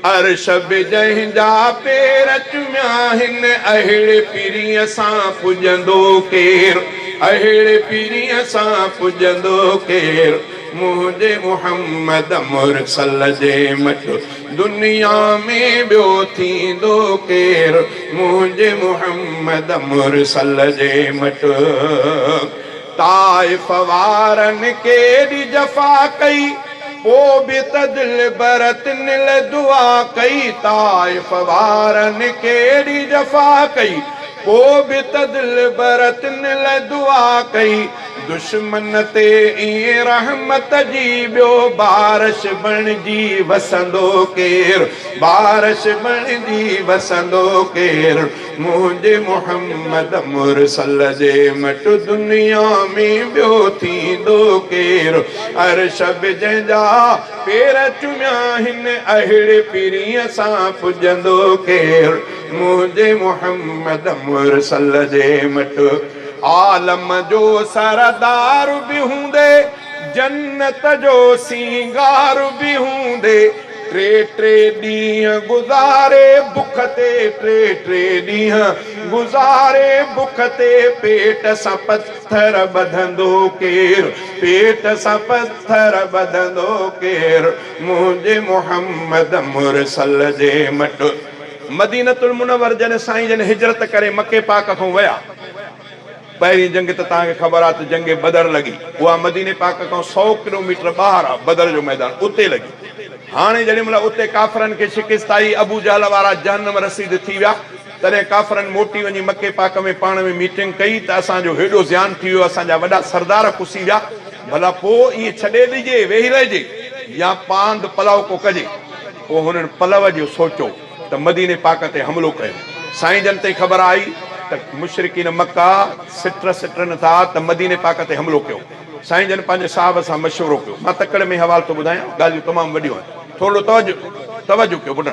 अर्श बि जंहिंजा पेर चुमिया हिन अहिड़े पीरीअ सां पुॼंदो केरु, अहिड़े पीरीअ सां पुॼंदो केरु। मुंहिंजे मुहम्मद मुरसल जे मट दुनिया में ॿियो थींदो केरु, मुंहिंजे मुहम्मद मुरसल जे मट। ताइफ़ वारनि केॾी जफ़ा कई पोइ बि त दिलि बरतनिल दुआ कई, ताइफ़ वारनि केॾी जफ़ा कई पोइ बि त दिलि बरतनिल दुआ कई। दुश्मन ते ईअं रहमत जी ॿियो बारिश बणिजी वसंदो केरु, बारिश बणिजी वसंदो केरु। मुंहिंजे मुहम्मद मुरसल जे मट दुनिया में ॿियो थींदो केरु, अर्श बि जंहिंजा पेर चुमिया हिन अहिड़े पीरीअ सां पुॼंदो केरु, मुंहिंजे मुहम्मद मुरसल जे मट। आलम जो सरदार बि हूंदे, जन्नत जो सींगार बि हूंदे, टे टे ॾींहं गुज़ारे बुख ते, टे टे ॾींहं गुज़ारे बुख ते, पेट सां पत्थर ॿधंदो केरु, पेट सां पत्थर ॿधंदो केरु। मुंहिंजे मुहम्मद मुरसल जे मट। मदीनतुल मुनव्वर जॾहिं साईं जन हिजरत करे मके पाक खां विया, पहिरीं जंग त तव्हांखे ख़बर आहे त जंग बदर लॻी, उहा मदीने पाक खां 100 किलोमीटर ॿाहिरि आहे बदर जो मैदान, उते लॻी। हाणे जेॾी महिल उते काफ़रनि खे शिकिस्त आई, अबू जहल वारा जहन्नम रसीद थी विया, तॾहिं काफ़रनि मोटी वञी मके पाक में पाण में मीटिंग कई त असांजो हेॾो ज़्यान थी वियो, असांजा वॾा सरदार कुसी विया, भला पोइ ईअं छॾे ॾिजे वेही रहिजे या पांद पलाव को कजे। पोइ हुननि पलव जो सोचियो त मदीने पाक ते हमिलो कयो। साईं जन ते ख़बर आई त मुशरिकीन मक्का सिटरनि था त मदीने पाक ते हमिलो कयो। साईं जन पंहिंजे साहब सां मशवरो कयो। मां तकड़ में हवालो थो ॿुधायां, ॻाल्हियूं तमामु वॾियूं आहिनि, थोरो तवजो कयो ॿुधण।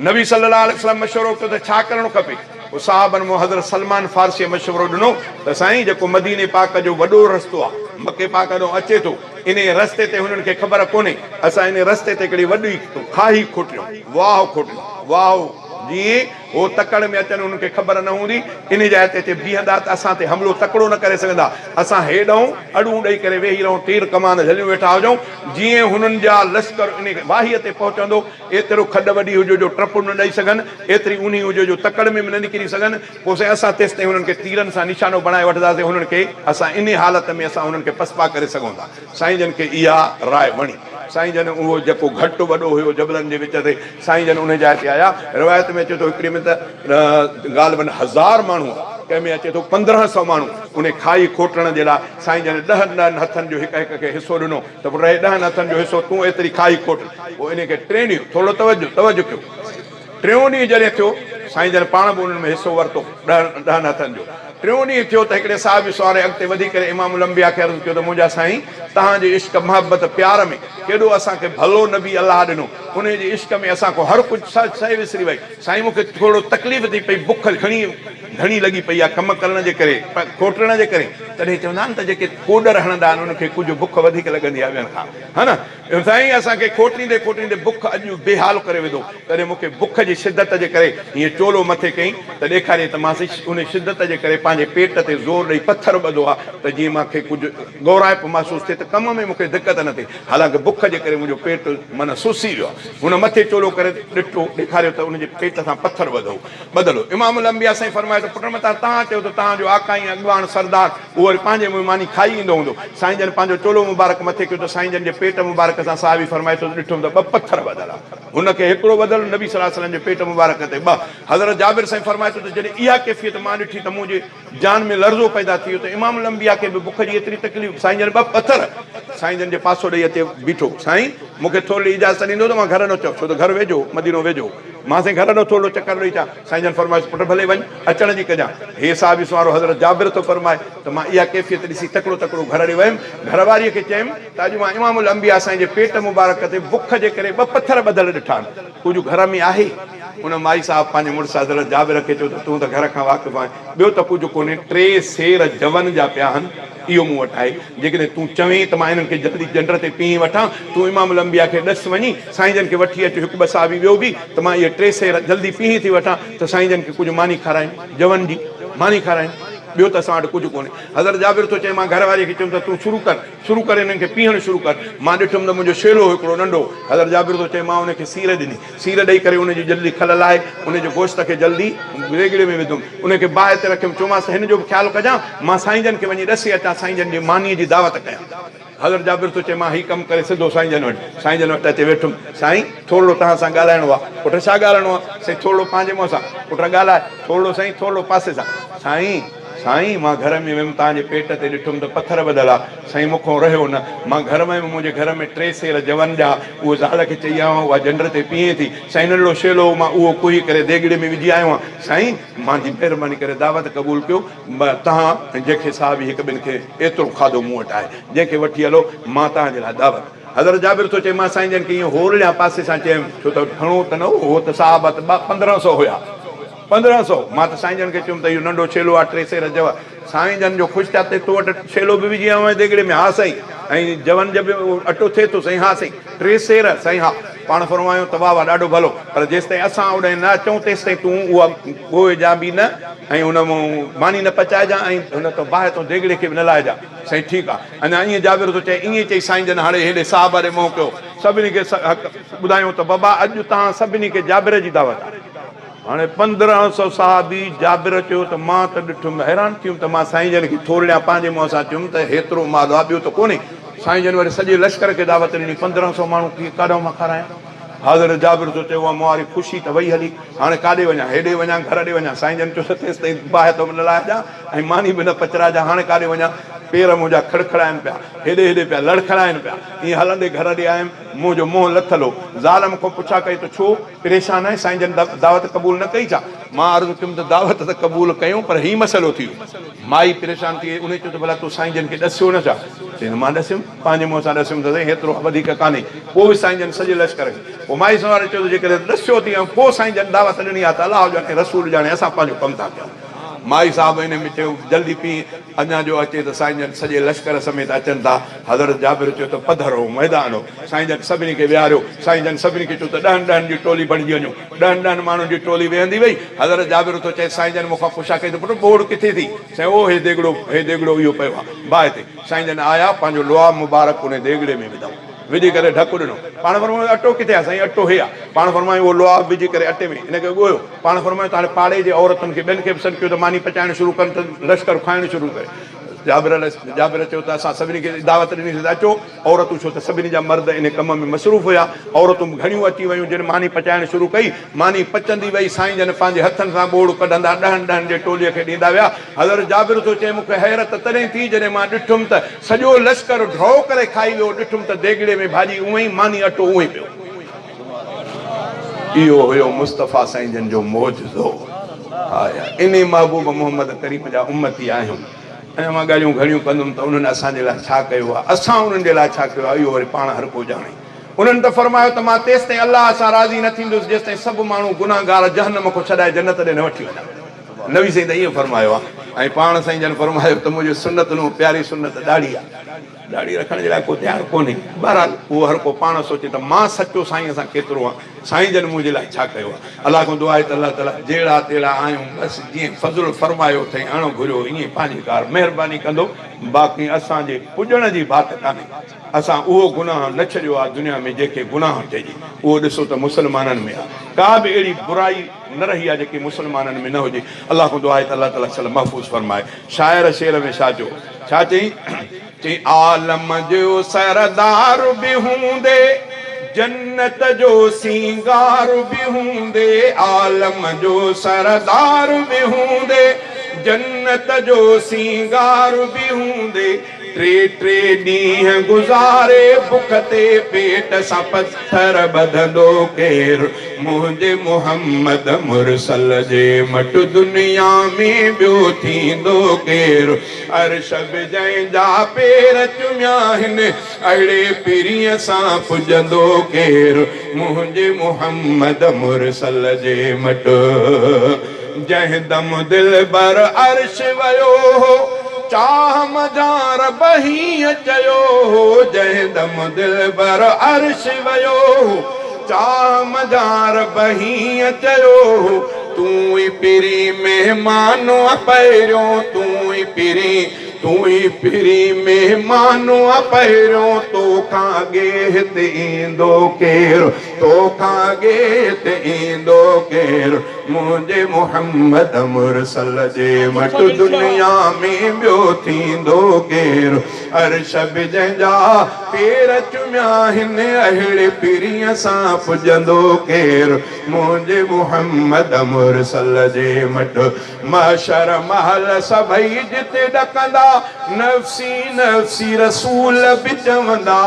नबी सल्लल्लाहु अलैहि वसल्लम मशवरो कयो त छा करणो खपे। पोइ साहबनि मूं हज़रत सलमान फारसी मशवरो ॾिनो त साईं जेको मदीने पाक जो वॾो रस्तो आहे, मके पाक ॾों अचे थो, इन रस्ते ते हुननि खे ख़बर कोन्हे, असां इन रस्ते ते हिकिड़ी वॾी खाई खोटियूं, वाह खोटियूं, वाह जीअं हो तकड़ में अचनि उन्हनि खे ख़बर न हूंदी, इन जाइ ते बीहंदा त असां ते हमिलो तकिड़ो न करे सघंदा, असां हेॾऊं अॾूं ॾेई करे वेही रहूं, तीर कमान झलियूं वेठा हुजऊं। जीअं हुननि जा लश्कर इन वाहीअ ते पहुचंदो, एतिरो खॾ वॾी हुजे जो टप न ॾेई सघनि, एतिरी ऊनी हुजे जो तकड़ में न निकिरी सघनि, पोइ साईं असां तेसि ताईं हुननि खे तीरनि सां निशानो बणाए वठंदासीं, हुननि खे असां इन हालत में असां हुननि खे पसपा करे सघूं था। साईं जन खे इहा राय वणी। साईं जन उहो जेको घटि वॾो हुयो जबलनि जे विच ते, साईं जन उन जाइ ते आया। रिवायत में अचे थो हिकिड़ी में त ग़ालिबन 1000 माण्हू, कंहिं में अचे थो 1500 माण्हू उन खाई खोटण जे लाइ साईं जन 10 हथनि जो हिक हिक खे हिसो ॾिनो त पोइ रहे 10 हथनि जो हिसो, तूं एतिरी खाई खोट। पोइ इन खे 3 ॾींहं, थोरो तवजो कयो, 3 ॾींहं जॾहिं थियो साईं जन पाण बि उन्हनि में हिसो वरितो 10 हथनि जो। 3 ॾींहं थियो त हिकिड़े साहिब सवारे अॻिते वधी करे इमामुल अंबिया खे अर्ज़ु कयो त मुंहिंजा साईं तव्हांजे इश्क मोहबत प्यार में केॾो असांखे भलो नबी अलाह ॾिनो, उन जे इश्क में असांखो हर कुझु शइ विसरी वई। साईं मूंखे थोरो तकलीफ़ थी पई, बुख घणी लॻी पई आहे कमु करण जे करे, खोटण जे करे। तॾहिं चवंदा आहिनि त जेके कोडर हणंदा आहिनि उनखे कुझु बुख वधीक लॻंदी आहे ॿियनि खां, हा न। साईं असांखे खोटींदे बुख अॼु बेहाल करे विधो, तॾहिं मूंखे बुख जी शिदत जे करे हीअं चोलो मथे कई त ॾेखारियईं त मां उन शिदत जे करे पंहिंजे पेट ते ज़ोर ॾेई पथर ॿधो आहे त जीअं मूंखे कुझु गौराइप महसूसु थिए त कम में मूंखे दिक़त न थिए, हालांकि बुख जे करे मुंहिंजो पेट माना सुसी वियो आहे। हुन मथे चोलो करे ॾिठो, ॾेखारियो त उनजे पेट सां पथर ॿधो। इमामुल अंबिया साईं फरमायो त पुट मथां तव्हां चयो त तव्हांजो आकाई अॻवान सरदार उहो वरी पंहिंजे मुंहुं खाई ईंदो हूंदो। साईं जन पंहिंजो चोलो मुबारक मथे कयो त साईं जन जे पेट मुबारक सां साहिबी फरमाए थो ॾिठुमि त 2 पथर ॿधल आहे, हुनखे हिकिड़ो ॿधल नबी सल्लल्लाहु अलैहि वसल्लम जे पेट मुबारक ते 2। हज़रत जाबिर साईं फरमाए थो त जॾहिं इहा कैफ़ियत मां ॾिठी त जान में लर्ज़ो पैदा थी वियो त इमाम लंबिया खे बि बुख जी एतिरी तकलीफ़, साईं जन ॿ पथर साईं जन जे पासो ॾेई अचे बीठो, साईं मूंखे थोरी इजाज़त ॾींदो त मां घर न अचो, छो त घर वेझो मदीनो वेझो, मां साईं घर न थोरो चकर ॾेई अचां। साईं जन फरमाइश पुटु भले वञ, अचण जी कजां। हे साहिब वारो हज़रत जाबिर थो फरमाए त मां इहा कैफ़ियत ॾिसी तकिड़ो तकिड़ो घर ॾे वियुमि, घरवारीअ खे चयुमि त अॼु मां इमामुल अंबिया साईं जे पेट मुबारक ते बुख जे करे ॿ पथर ॿधल ॾिठा आहिनि, कुझु घर में आहे। उन माई साहिब पंहिंजे मुड़ुसु हज़रत जाबिर खे चयो त तूं त घर खां वाक़िफ़ आहीं, ॿियो त कुझु कोन्हे, 3 सेर जवन जा पिया आहिनि, इहो मूं वटि आहे। जेकॾहिं तूं चवीं त मां हिननि खे जल्दी जंड ते पीउ वठां, तूं इमामुल अंबिया खे ॾस वञी साईं जन खे वठी अचु, हिकु ॿ साहिबी ॿियो बि, त मां इहे 3 सेर जल्दी पीउ थी वठां त साईं जन खे कुझु मानी खाराइनि, जवन जी मानी खाराइनि, ॿियो त असां वटि कुझु कोन्हे। हज़रत जाबिर थो चए मां घरवारीअ खे चयुमि त तूं शुरू कर हिननि खे पीअणु शुरू कर। मां ॾिठुमि त मुंहिंजो शेलो हिकिड़ो नंढो, हज़रत जाबिर थो चए मां उनखे सीर ॾिनी, सीर ॾेई करे उनजी जल्दी खल लाहे उनजे गोश्त खे जल्दी रेगड़े में विधुमि, उनखे बाहि ते रखियुमि, चयोमांसि हिन जो बि ख़्यालु कजां, मां साईं जन खे वञी ॾसे अचां, साईं जन जी मानीअ जी दावत कयां। हज़रत जाबिर थो चए मां हीउ कमु करे सिधो साईं जन वटि, साईं जन वटि अचे वेठुमि, साईं थोरो तव्हां सां ॻाल्हाइणो आहे। पुटु छा ॻाल्हाइणो आहे? साईं थोरो पंहिंजे मुंहं सां। पुटु ॻाल्हाए थोरो, साईं थोरो पासे सां। साईं मां घर में वियुमि, तव्हांजे पेट ते ॾिठुमि त पथर ॿधल आहे, साईं मूंखां रहियो न, मां घर में मुंहिंजे घर में 3 सेर जवन जा, उहो ज़ाल खे चई आयो, उहा जंड ते पीए थी, साईं नंढड़ो शेलो मां उहो कुही करे देगिड़े में विझी आयो आहियां, साईं मुंहिंजी महिरबानी करे दावत क़बूल कयो, तव्हां जंहिंखे साहिब हिकु ॿिनि खे एतिरो खाधो मूं वटि आहे, जंहिंखे वठी हलो मां तव्हांजे लाइ दावत। हज़रत जाबिर थो चए मां साईं जन खे ईअं होरलिया पासे सां चयुमि, छो त घणो त न हो त साहिब त 1500 हुया, 1500, मां त साईं जन खे चयुमि त इहो नंढो छेलो आहे 3 सेर जव, साईं जन जो ख़ुशि थिया त तो वटि छेलो बि विझी आयो आहियां देगिड़े में, हा साईं, ऐं जवन जब अटो थिए थो, साईं हा साईं, 3 सेर, साईं हा। पाण फरमायूं त वाह वाह ॾाढो भलो, पर जेसि ताईं असां ओॾे न अचूं तेसि ताईं तूं उहा ॻोहे जा बि न, ऐं हुन मां मानी न पचाइजां, ऐं हुन तो बाहि तो देगिड़े खे बि न लाइजां। साईं ठीकु आहे। अञा ईअं जाबिर थो चए, ईअं चई साईं जन हाणे हेॾे साहिब ॾे मोह कयो, सभिनी खे ॿुधायूं त बाबा अॼु तव्हां सभिनी खे जाबिर जी दावत आहे। हाणे 1500 साहिबी जाबिर चयो त मां त ॾिठुमि, हैरान थियुमि त मां साईं जन खे थोरिया पंहिंजे मुंहं सां चयुमि त हेतिरो माल आहे, ॿियो त कोन्हे। साईं जन वरी सॼे लश्कर खे दावत ॾिनी, 1500 माण्हू खे काॾां मां खारायां। हज़रत जाबिर थो चए उहा मुआरी ख़ुशी त वई हली, हाणे काॾे वञा, हेॾे वञा घर ॾे वञा, साईं जन चयो तेसि ताईं बाहि तो न लाहिजां ऐं मानी बि न पचराइजां, हाणे काॾे वञा, पेर मुंहिंजा खड़खड़ाइनि पिया, हेॾे हेॾे पिया लड़खड़ाइनि पिया, ईअं हलंदे घर ॾे आयुमि, मुंहिंजो मुंहुं लथल हो। ज़ाल मूंखां पुछा कई त छो परेशान आहे, साईं जन दावत क़बूल न कई छा? मां अर्ज़ु कयुमि त दावत त क़बूल कयूं, पर हीउ मसइलो थी वियो। माई परेशान थी वई, उन चयो त भला तूं साईं जन खे ॾसियो न छा? चई मां ॾसियुमि, पंहिंजे मुंहं सां ॾसियुमि त साईं हेतिरो वधीक कान्हे। पोइ बि साईं जन सॼे लश्कर खे, पोइ माई सवारे चयो त जेकॾहिं ॾसियो थी ऐं पोइ साईं जन दावत ॾिनी आहे त अलाह ॼाणे रसूल ॼाणे असां पंहिंजो कमु था कयूं। माई साहिब इन में चयो जल्दी पी, अञा जो अचे त साईं जन सॼे लश्कर समेत अचनि था। हज़रत जाबिर चयो त पधर हो, मैदान हो, साईं जन सभिनी खे विहारियो, साईं जन सभिनी खे चयो त 10 जी टोली बणिजी वञो, 10 माण्हुनि जी टोली वेहंदी वई। हज़रत जाबिर थो चए साईं जन मूंखां पुछा कई त पुटु बोड़ किथे थी? साईं ओ हे देगिड़ो इहो पियो आहे बाहि ते। साईं जन आया, पंहिंजो लोहा मुबारक उन देगिड़े में विधऊं, विझी करे ढकु ॾिनो। पाण फरमायो अटो किथे आहे? साईं अटो हे आहे। पाण फरमायो उहो लोहा विझी करे अटे में हिनखे ॻोयो। पाण फरमायो त हाणे पाड़े जे औरतुनि खे ॿियनि खे बि सॾु कयो त मानी पचाइणु शुरू कनि त लश्कर खाइणु शुरू करे। जाबिर चयो त असां सभिनी खे दावत ॾिनीसीं त अचो। औरतूं छो त सभिनी जा मर्द इन कम में मसरूफ़ हुया, औरतूं घणियूं अची वियूं, जिन मानी पचाइणु शुरू कई, मानी पचंदी वई, साईं जन पंहिंजे हथनि सां बोड़ कढंदा 10 जे टोलीअ खे ॾींदा विया। हज़रत जाबिर थो चए मूंखे हैरत तॾहिं थी जॾहिं मां ॾिठुमि त सॼो लश्कर ड्रॉ करे खाई वियो, ॾिठुमि त देगिड़े में भाॼी उअं ई, मानी अटो उअं ई पियो। इहो हुयो मुस्तफ़ा साईं जन जो मौजज़ो। हा यार, इन महबूब मोहम्मद करीम जा उम्मती आहियूं। ऐं मां ॻाल्हियूं घणियूं कंदुमि त उन्हनि असांजे लाइ छा कयो आहे, असां उन्हनि जे लाइ छा कयो आहे, इहो वरी पाण हर को ॼाणे। उन्हनि त फरमायो त मां तेसि ताईं अलाह सां राज़ी न थींदुसि जेसि ताईं सभु माण्हू गुनाहगार जहन्नम खां छॾाए जन्नत ॾे न वठी वञा। नबी साईं त ईअं फरमायो आहे। ऐं पाण साईं जन फरमायो त मुंहिंजी सुनत नूं प्यारी सुनत ॾाढी आहे, ॾाढी रखण जे लाइ को तयारु कोन्हे। बहरहाल उहो हर को पाण सोचे त मां सचो साईं सां केतिरो आहे, साईं जन मुंहिंजे लाइ छा कयो आहे। अलाह खां दुआ आहे त अलाह ताला जहिड़ा तेड़ा आहियूं बसि जीअं फज़ुल फरमायो अथई अणो घुरियो ईअं पंहिंजी कार महिरबानी कंदो। बाक़ी असांजे पुॼण जी बात कान्हे, असां उहो गुनाह न छॾियो आहे दुनिया में जेके गुनाह चइजे। उहो ॾिसो त मुस्लमाननि में आहे, का बि अहिड़ी बुराई न रही आहे जेकी मुस्लमाननि में न हुजे। अलाह खां दुआ आहे त अलाह ताला सल महफ़ूज़ फरमाए। शाइर शेर में छा चयो, छा चई? चई आलम जो सरदार बि हूंदे, जन्नत जो सींगार बि हूंदे, आलम जो सरदार बि हूंदे, जन्नत जो सींगार भी हूंदे टे टे ॾींहं गुज़ारे बुख ते पेट सां पत्थर ॿधंदो केरु मुंहिंजे मुहम्मद मुरसल जे मट दुनिया में ॿियो थींदो केरु अर्श बि जंहिंजा पेर चुमिया आहिनि अहिड़े पीरीअ सां पुॼंदो केरु मुंहिंजे मुहम्मद मुरसल जे मट जंहिं दम दिल बर अर्श वियो हो चाह मजार बही चयो हो जंहिं दम दिल बर अर्श वियो हो चाह मजार बही चयो हो तूं ई पिरी महिमानो पहिरियों तूं ई पिरी महिमानो पहिरियों तोखां अॻे हिते ईंदो केरु तोखां अॻे हिते ईंदो केरु मुंहिंजे मुहम्मद मुरसल जे मट दुनिया में ॿियो थींदो केरु अर्श बि जंहिंजा पेर चुमिया आहिनि अहिड़े पीरीअ सां पुॼंदो केरु मुंहिंजे मुहम्मद मुरसल जे मट महशर महल सभई जिते ॾकंदा नफ़्सी नफ़्सी रसूल बि चवंदा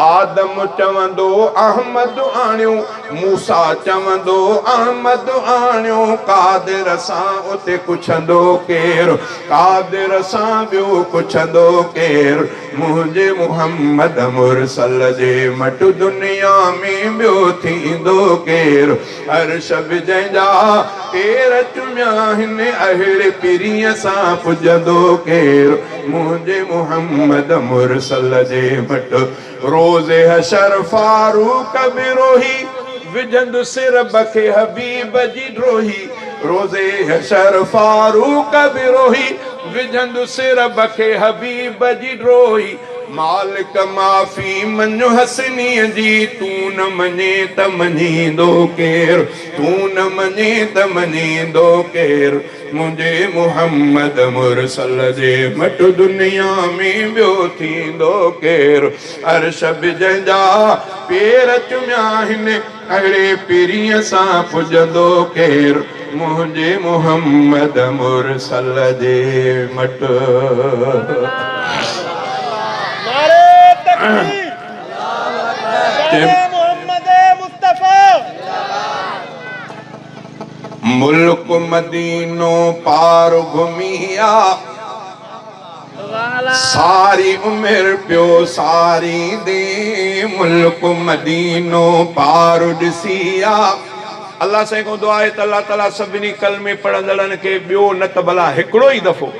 आदम चवंदो अहमद आणियो मूसा चवंदो अहमद आणियो कादिर सां उते पुछंदो केरु कादिर सां ॿियो पुछंदो केरु मुंहिंजे मुहम्मद मुरसल जे मट दुनिया में ॿियो थींदो केरु अर्श बि जंहिंजा पेर चुमिया आहिनि अहिड़े पीरीअ सां पुॼंदो केरु मुंहिंजे मुहम्मद मुरसल जे मट रोज़े हशर फारूक बि रोही विझंदु सिर बखे हबीब जी ड्रोही रोज़े हशर फारूक बि रोही विझंदु सिर बखे हबीब जी ड्रोही मालिक माफ़ी मञो हसनीअ जी तूं न मञे त मञींदो केरु तूं न मञे त मञींदो केरु मुंहिंजे मुहम्मद मुरसल जे मट दुनिया में ॿियो थींदो केरु अर्श बि जंहिंजा पेर चुमिया आहिनि अहिड़े पीरीअ सां पुॼंदो केरु मुंहिंजे मुहम्मद मुरसल जे मट मुल्क मदीनो पार घुमिया सारी उम्र पियो सारी दे मुल्क मदीनो पार ॾिसिया अल्लाह साईं को दुआ आहे त अल्लाह ताला सभिनी कलमे पढ़ंदड़नि खे ॿियो न त भला हिकिड़ो ई दफ़ो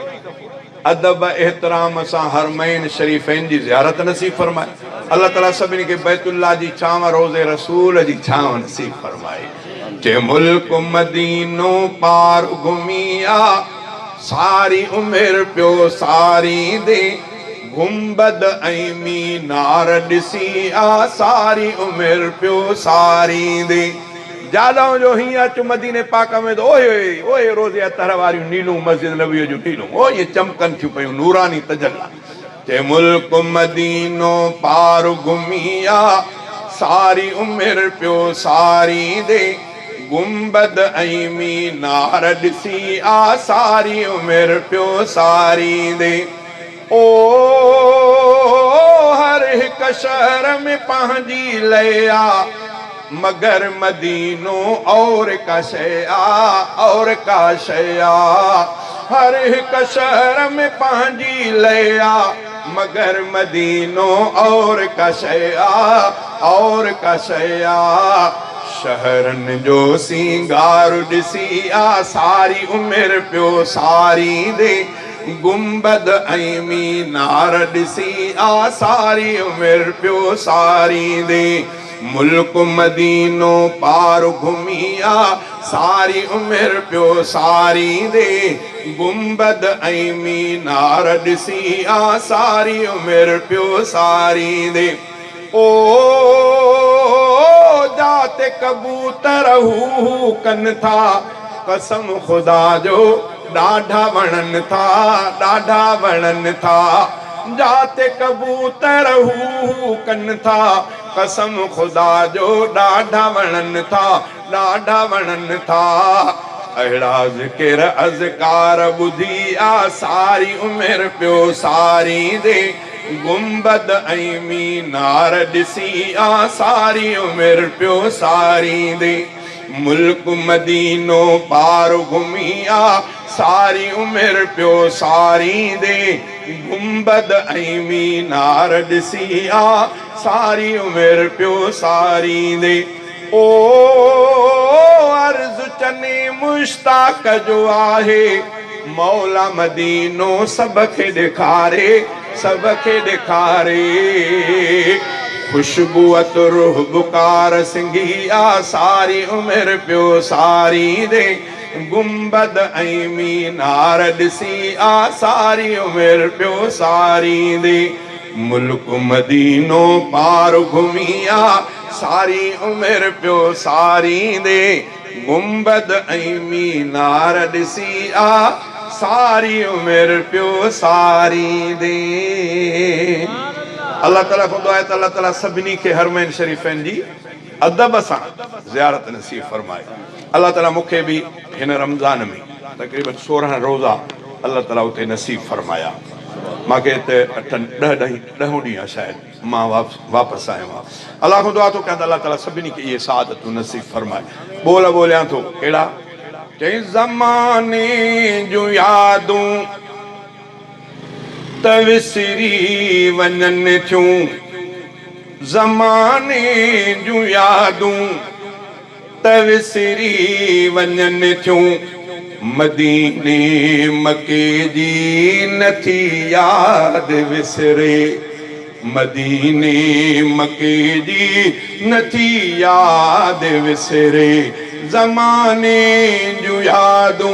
अदब एहतराम सां हरमैन शरीफ़ैन जी ज़ियारत नसीब फरमाए अल्लाह ताला सभिनी खे बैतुल्लाह जी छांव रोज़े रसूल जी छांव नसीब फरमाए जे मुल्क मदीनो पार घुमिया सारी उम्र पियो सारी दे गुंबद ऐं मीनार ॾिसी आ सारी उम्र पियो सारी दे जादव जो ही अच मदीने पाक में तो ओए ओए रोज़े अतर वारियूं नीलूं मस्जिद नबी जो नीलूं ओ ये चमकन थियूं पयूं नूरानी तजल्ला ते मुल्क मदीनो पार घुमिया सारी उम्र पियो सारी दे गुंबद ऐं मीनार ॾिसी आ सारी उम्र पियो सारी दे ओ हर हिक शहर में पंहिंजी लया मगर मदीनो और का शया और का शया हर एक शहर में पंहिंजी लया मगर मदीनो और का शया और का शया शहरन जो सिंगार ॾिसी आ सारी उम्र पियो सारी दे गुंबद ऐं मीनार ॾिसी आ सारी उम्र पियो सारी दे मुल्क मदीनो पार घुमिया सारी उम्र पियो सारी दे गुंबद ऐं मीनार ॾिसी आ सारी उम्र पियो सारी दे ओ जाते कबूतर हू कन था कसम खुदा जो ॾाढा वणन था जाते कबूतर हू कन था कसम खुदा जो ॾाढा वणन था अहिड़ा ज़िक्र अज़कार ॿुधी आ सारी उमिरि पियो सारी दे गुंबद ऐं मीनार ॾिसी आ सारी उमिरि पियो सारी दे मुल्क मदीनो पार घुमी आ सारी उमिरि पियो सारी दे गुंबद ऐं मीनार ॾिसी आ सारी उमिरि पियो सारी दे ओ अर्ज़ चने मुश्ताक जो आहे मौला मदीनो सब खे ॾेखारे सब खे ॾेखारे खुशबू अतुर बुकार सिंगी आ सारी उमिरि पियो सारी दे गुंबद ऐं मीनार ॾिसी आ सारी उमिरि पियो सारी दे मुल्क मदीनो पार घुमी आ सारी उमिरि पियो सारी दे गुंबद ऐं मीनार ॾिसी आ सारी उमिरि पियो सारी दे अल्लाह ताला को दुआ है अल्लाह ताला सभिनी खे हरमैन शरीफ़नि जी अदब सां ज़ियारत नसीब फरमाए अल्लाह ताला मूंखे बि हिन रमज़ान में तक़रीबन 16 रोज़ा अल्लाह ताला उते नसीब फरमाया मूंखे हिते 10 ॾींहं शायदि मां वापसि आयो आहियां अल्लाह खां दुआ थो कयां त अल्लाह ताला सभिनी खे इहे सआदतूं नसीब फरमाए ॿोल ॿोलियां थो कहिड़ा चई ज़माने जूं यादूं त विसरी वञनि थियूं ज़माने जूं यादूं त विसरी वञनि थियूं मदीने मके जी नथी यादि विसरे मदीने मके जी नथी यादि विसरे ज़माने जूं यादूं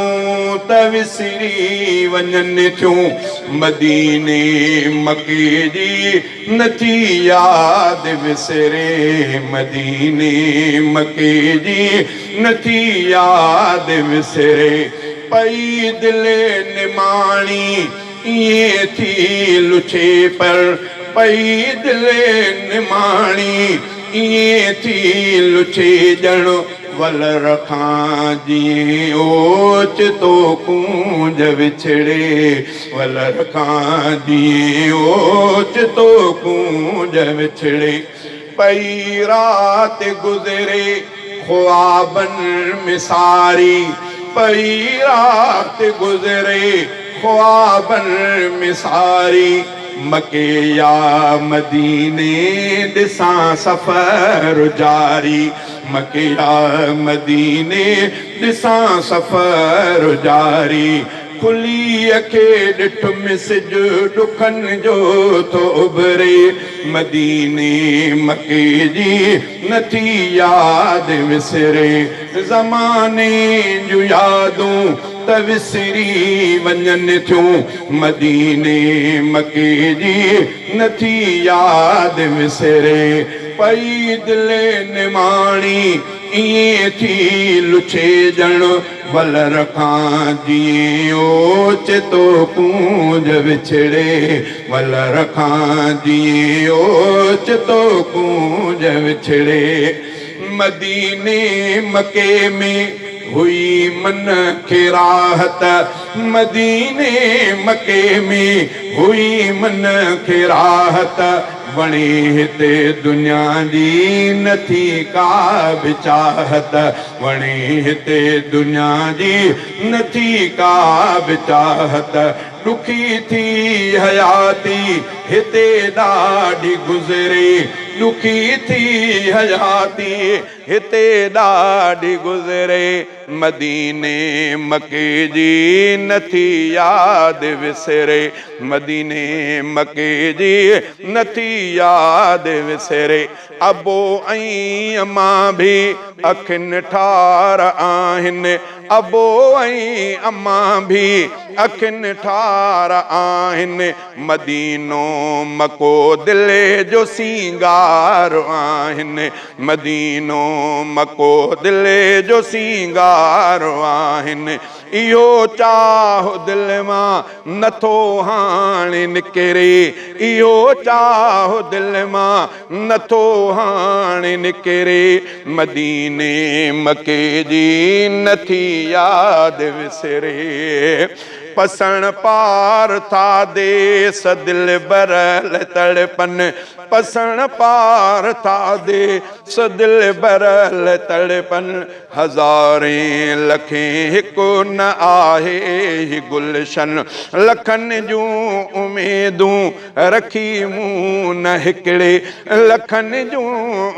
त विसरी वञनि थियूं मदीने मके जी नथी यादि विसरे मदीने मके जी नथी यादि विसरे पई दिलि निमाणी ईअं थी लुछे पर पई दिलि निमाणी ईअं थी लुछे ॼण वल रखां जीअं ओच तो कूंज विछड़े वल रखां जीअं ओच तो कूंज विछड़े पई रात गुज़रे ख्वाबनि में सारी पई रात गुज़रे ख्वाबनि में सारी मके या मदीने ॾिसां सफ़र जारी मके या मदीने ॾिसां सफ़र जारी खुली अखे ॾिठ मिसिज ॾुखनि जो थो उभरे मदीने मके जी नथी यादि विसरे ज़माने जूं यादूं त विसरी वञनि थियूं मदीने मके जी नथी यादि विसरे पई दिलि निमाणी ईअं थी लुछे ॼण वल रखां जीअं ओच तो कूंज विछड़े वल रखां जीअं ओच तो कूंज विछड़े मदीने मके में हुई मन खे राहत मदीने मके में हुई मन खे राहत वणे हिते दुनिया जी नथी का बि चाहत वणे हिते दुनिया जी नथी का बि चाहत ॾुखी थी हयाती हिते ॾाढी गुज़रे ॾुखी थी हयाती हिते ॾाढी गुज़रे मदीने मके जी नथी यादि विसरे मदीने मके जी नथी यादि विसरे अबो ऐं अम्मा बि अखियुनि ठार आहिनि अबो ऐं अम्मा बि अखियुनि ठार आहिनि मदीनो मको दिलि जो सींगार आहिनि मदीनो मको दिलि जो सींगार आहिनि इहो चाहो दिलि मां नथो हाणे निकिरे इहो चाहो दिलि मां नथो हाणे निकिरे मदीने मके जी नथी याद विसरे पसण पार था देस दिल बरल तड़पन पसण पार था देस दिल बरल तड़पन हज़ारें लखें हिकु न आहे ही गुलशन लखन जूं उमेदूं रखी मूं न हिकिड़े लखन जूं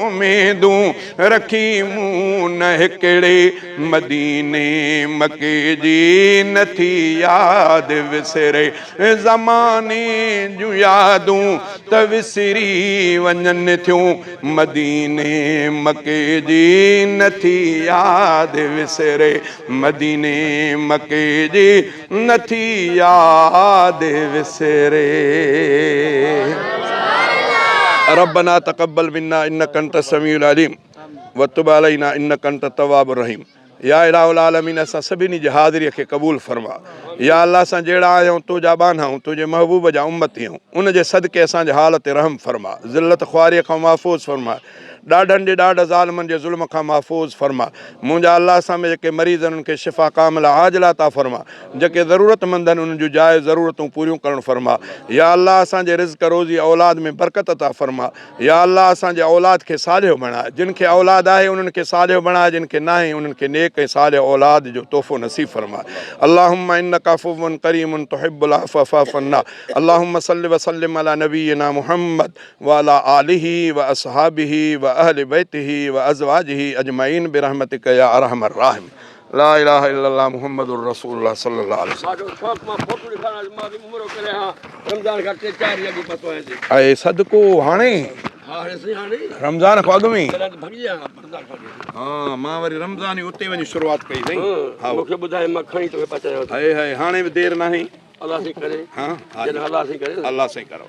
उमेदूं रखी मूं न हिकिड़े मदीने मके जी नथी याद विसरे ज़माने जूं यादूं त विसरी वञनि थियूं मदीने मके जी नथी याद विसरे मदीने मके जी नथी याद विसरे रब्बना तक़ब्बल मिन्ना इन्नका अंत समीउल अलीम व तुब अलैना इन्नका अंत तव्वाबुर रहीम या इलाहुल आलमीन असां सभिनी जी हाज़िरीअ खे क़बूल फरमा या अल्लाह असां जहिड़ा आहियूं तुंहिंजा बाना तुंहिंजे महबूब जा उम्मती आहियूं उन जे सदके असांजे हाल ते रहम फरमा ज़िल्लत ख़्वारीअ खां महफ़ूज़ फरमा ॾाढनि जे ॾाढा ज़ालिमनि जे ज़ुल्म खां महफ़ूज़ फरमा मुंहिंजा अल्लाह असां में जेके मरीज़ आहिनि उनखे शिफ़ा कामिला आजिला ता फरमा जेके ज़रूरतमंद आहिनि उन्हनि जूं जाइ ज़रूरतूं पूरियूं करणु फरमा या अल्लाह असांजे रिज़्क़ रोज़ी औलाद में बरकत ता फरमा या अल्लाह असांजे औलाद खे सालियो बणाए जिन खे औलाद आहे उन्हनि खे सालियो बणाए जिन खे न आहे उन्हनि खे नेक ऐं सालियो औलाद जो तोहफ़ो नसीब फरमा अल्लाहुम्मा इन्नका अफ़ुव्वुन करीमुन तुहिब्बुल अफ़्व फ़अफ़ु अन्ना अल्लाहुम्मा सल्लि व सल्लिम अला नबीना मुहम्मद व अला आलिहि व अस्हाबिहि व अहल बैतिहि व अज़वाजिहि अजमईन बिरहमतिका या अरहमर राहिम ला इलाहा इल्लल्लाह मुहम्मदुर रसूलुल्लाह सल्लल्लाहु अलैहि वसल्लम ऐं सदको हाणे रमज़ान खां अॻु में हा मां वरी रमज़ान जी उते वञी शुरूआत कई अथई हा मूंखे ॿुधाए मां खणी तोखे पचायो हाणे बि देरि न आहे अल्लाह से करे हा अल्लाह से करो